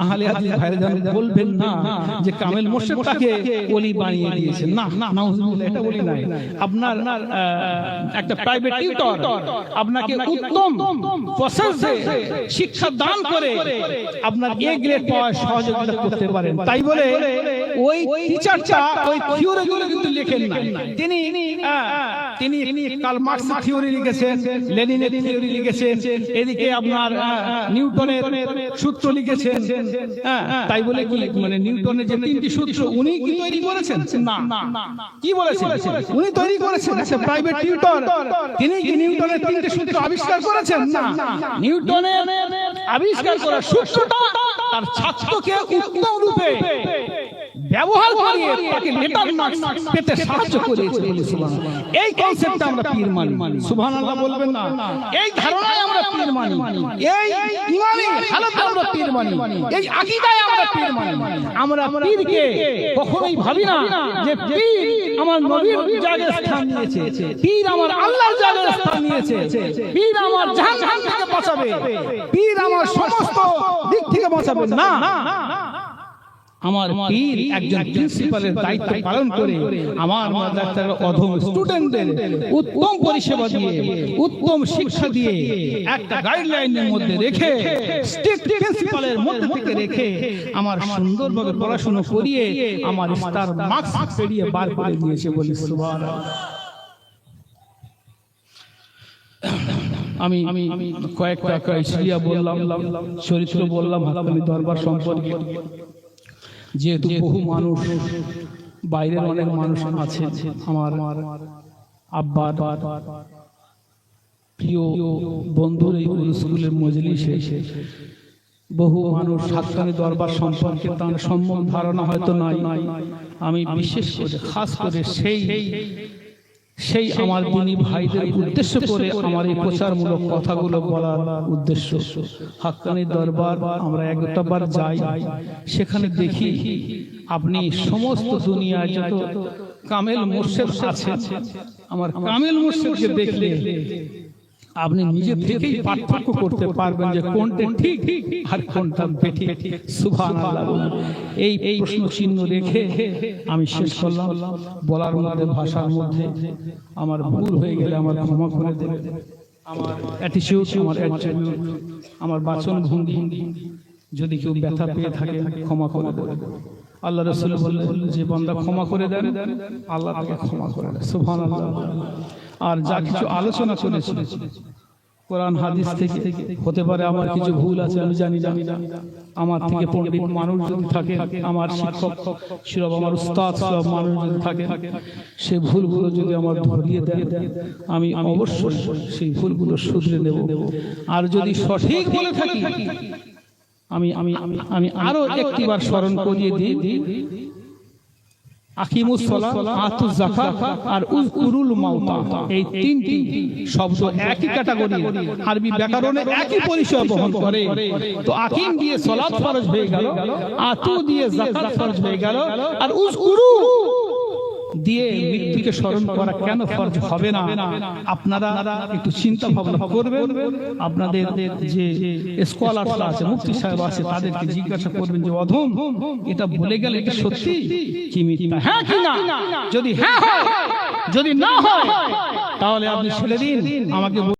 আহলে হাদিস ভাইরা বলবেন না যে কামেল মুর্শিদ তাকে ওলি বানিয়ে দিয়েছেন। না, নাউজুবিল্লাহ, এটা বলি নাই। আপনার একটা প্রাইভেট টিউটর আপনাকে উত্তম প্রসেসে শিক্ষা দান করে আপনার এ গ্রেড পাওয়ার সহযোগিতা করতে পারেন। তাই বলে ওই টিচারটা ওই থিওরিগুলো কিন্তু লেখেন না। তিনি কার্ল মার্কস থিওরি লিখেছেন, লেনিনের থিওরি লিখেছেন, এদিকে আপনার নিউটনের সূত্র লিখেছেন। তাই বলে কি মানে নিউটনের যে 3টি সূত্র উনি কি তৈরি করেছেন? না। কি বলেছেন? উনি তৈরি করেছেন একটা প্রাইভেট টিউটর। তিনি কি নিউটনের 3টি সূত্র আবিষ্কার করেছেন? না। নিউটনের আবিষ্কার করা সূত্রটা তার ছাত্রকে উত্তম রূপে ব্যবহার করিয়ে তাকে লেটার মার্কস পেতে সাহায্য করেছে। সুবহানাল্লাহ। এই কনসেপ্টে আমরা পীর মানি। সুবহানাল্লাহ বলবেন না? এই ধারণায় আমরা পীর মানি, এই ঈমানি হালতে আমরা পীর মানি, এই আকীদায় আমরা পীর মানি। আমরা পীরকে কখনোই ভাবি না যে পীর আমার নবীর জায়গায় স্থান নিয়েছে, পীর আমার আল্লাহর জায়গায় স্থান নিয়েছে, পীর আমার জাহান্নাম থেকে বাঁচাবে, পীর আমার সমস্ত দিক থেকে বাঁচাবে। না, আমার পীর একজন প্রিন্সিপালের দায়িত্ব পালন করে আমার মাদ্রাসার অধম স্টুডেন্টদের উত্তম পরিষেবা দিয়ে, উত্তম শিক্ষা দিয়ে, একটা গাইডলাইনের মধ্যে রেখে, স্ট্রিক্ট প্রিন্সিপালের মধ্যে থেকে রেখে আমার সুন্দরভাবে পড়াশোনা করিয়ে আমার স্টার মার্কস পেরিয়ে বার করে দিয়েছে। বলি সুবহানাল্লাহ। আমি কয়েকটা ক্রাইটেরিয়া বললাম, চরিত্র বললাম, হাততালি দরবার সম্পর্কে। যেহেতু বহু মানুষ, বাইরের অনেক মানুষ আছে, আমার আব্বার প্রিয় বন্ধুর এই স্কুলের মজলিসে বহু মানুষ হাততালি দরবার সম্পর্কে তার সম্যক ধারণা হয়তো নাই। আমি বিশেষ করে খাস করে সেই আমার দিনী ভাইদের উদ্দেশ্য করে আমার এই প্রচারমূলক কথাগুলো বলার উদ্দেশ্য। হাক্কানি দরবার আমরা একটাবার যাই, সেখানে দেখি আপনি সমস্ত দুনিয়ায় যত কামেল মুর্শিদ আছে, আমার কামেল মুর্শিদকে দেখলে আপনি নিজে থেকেই পার্থক্য করতে পারবেন যে কোনটা ঠিক আর কোনটা বেঠিক। সুবহানাল্লাহ। এই প্রশ্ন চিহ্ন রেখে আমি শেষ করলাম। বলার মধ্যে ভাষার মধ্যে আমার ভুল হয়ে গেলে আমার ক্ষমা করে দেবেন। আমার অ্যাটিটিউড, আমার অ্যাটিটিউড, আমার বাচন ভঙ্গি যদি কেউ ব্যথা পেয়ে থাকে ক্ষমা করে দেবেন। আল্লাহ রাসূল বললেন যে বান্দা ক্ষমা করে দেন আল্লাহ তাকে ক্ষমা করে দেন। সুবহানাল্লাহ। আর যা কিছু আলোচনা করেছি কোরআন হাদিস থেকে, হতে পারে আমার কিছু ভুল আছে, আমি জানি না। আমার থেকে পণ্ডিত মানুষ যদি থাকে, আমার শিক্ষক সব, আমার উস্তাদ সব মানুষ যদি থাকে, সেই ভুলগুলো যদি আমার ধরিয়ে দেন, আমি অবশ্যই সেই ভুলগুলো শুধরে নেব। আর যদি সঠিক বলে থাকি, আমি আমি আমি আরো একটিবার স্মরণ করিয়ে দিই, আকিমুস সালাত, আতুজ যাকাত আর উযকুরুল মাউতা, এই তিনটি শব্দ একই ক্যাটাগরি, আরবি ব্যাকরণে একই পরিচয় বহন করে। তো আকিম দিয়ে সালাত ফরজ হয়ে গেল, আতু দিয়ে যাকাত ফরজ হয়ে গেল, আর উযকুরু দিয়ে মৃত্যুকে স্মরণ করা কেন ফরজ হবে না? আপনারা একটু চিন্তা ভাবনা করবেন। আপনাদের যে স্কলাররা আছে, মুফতি সাহেব আছে, তাদেরকে জিজ্ঞাসা করবেন যে অধম এটা বলে গেলে এটা সত্যি কি মিথ্যা, হ্যাঁ কি না? যদি হ্যাঁ হয়, যদি না হয় তাহলে আপনি ছেড়ে দিন, আমাকে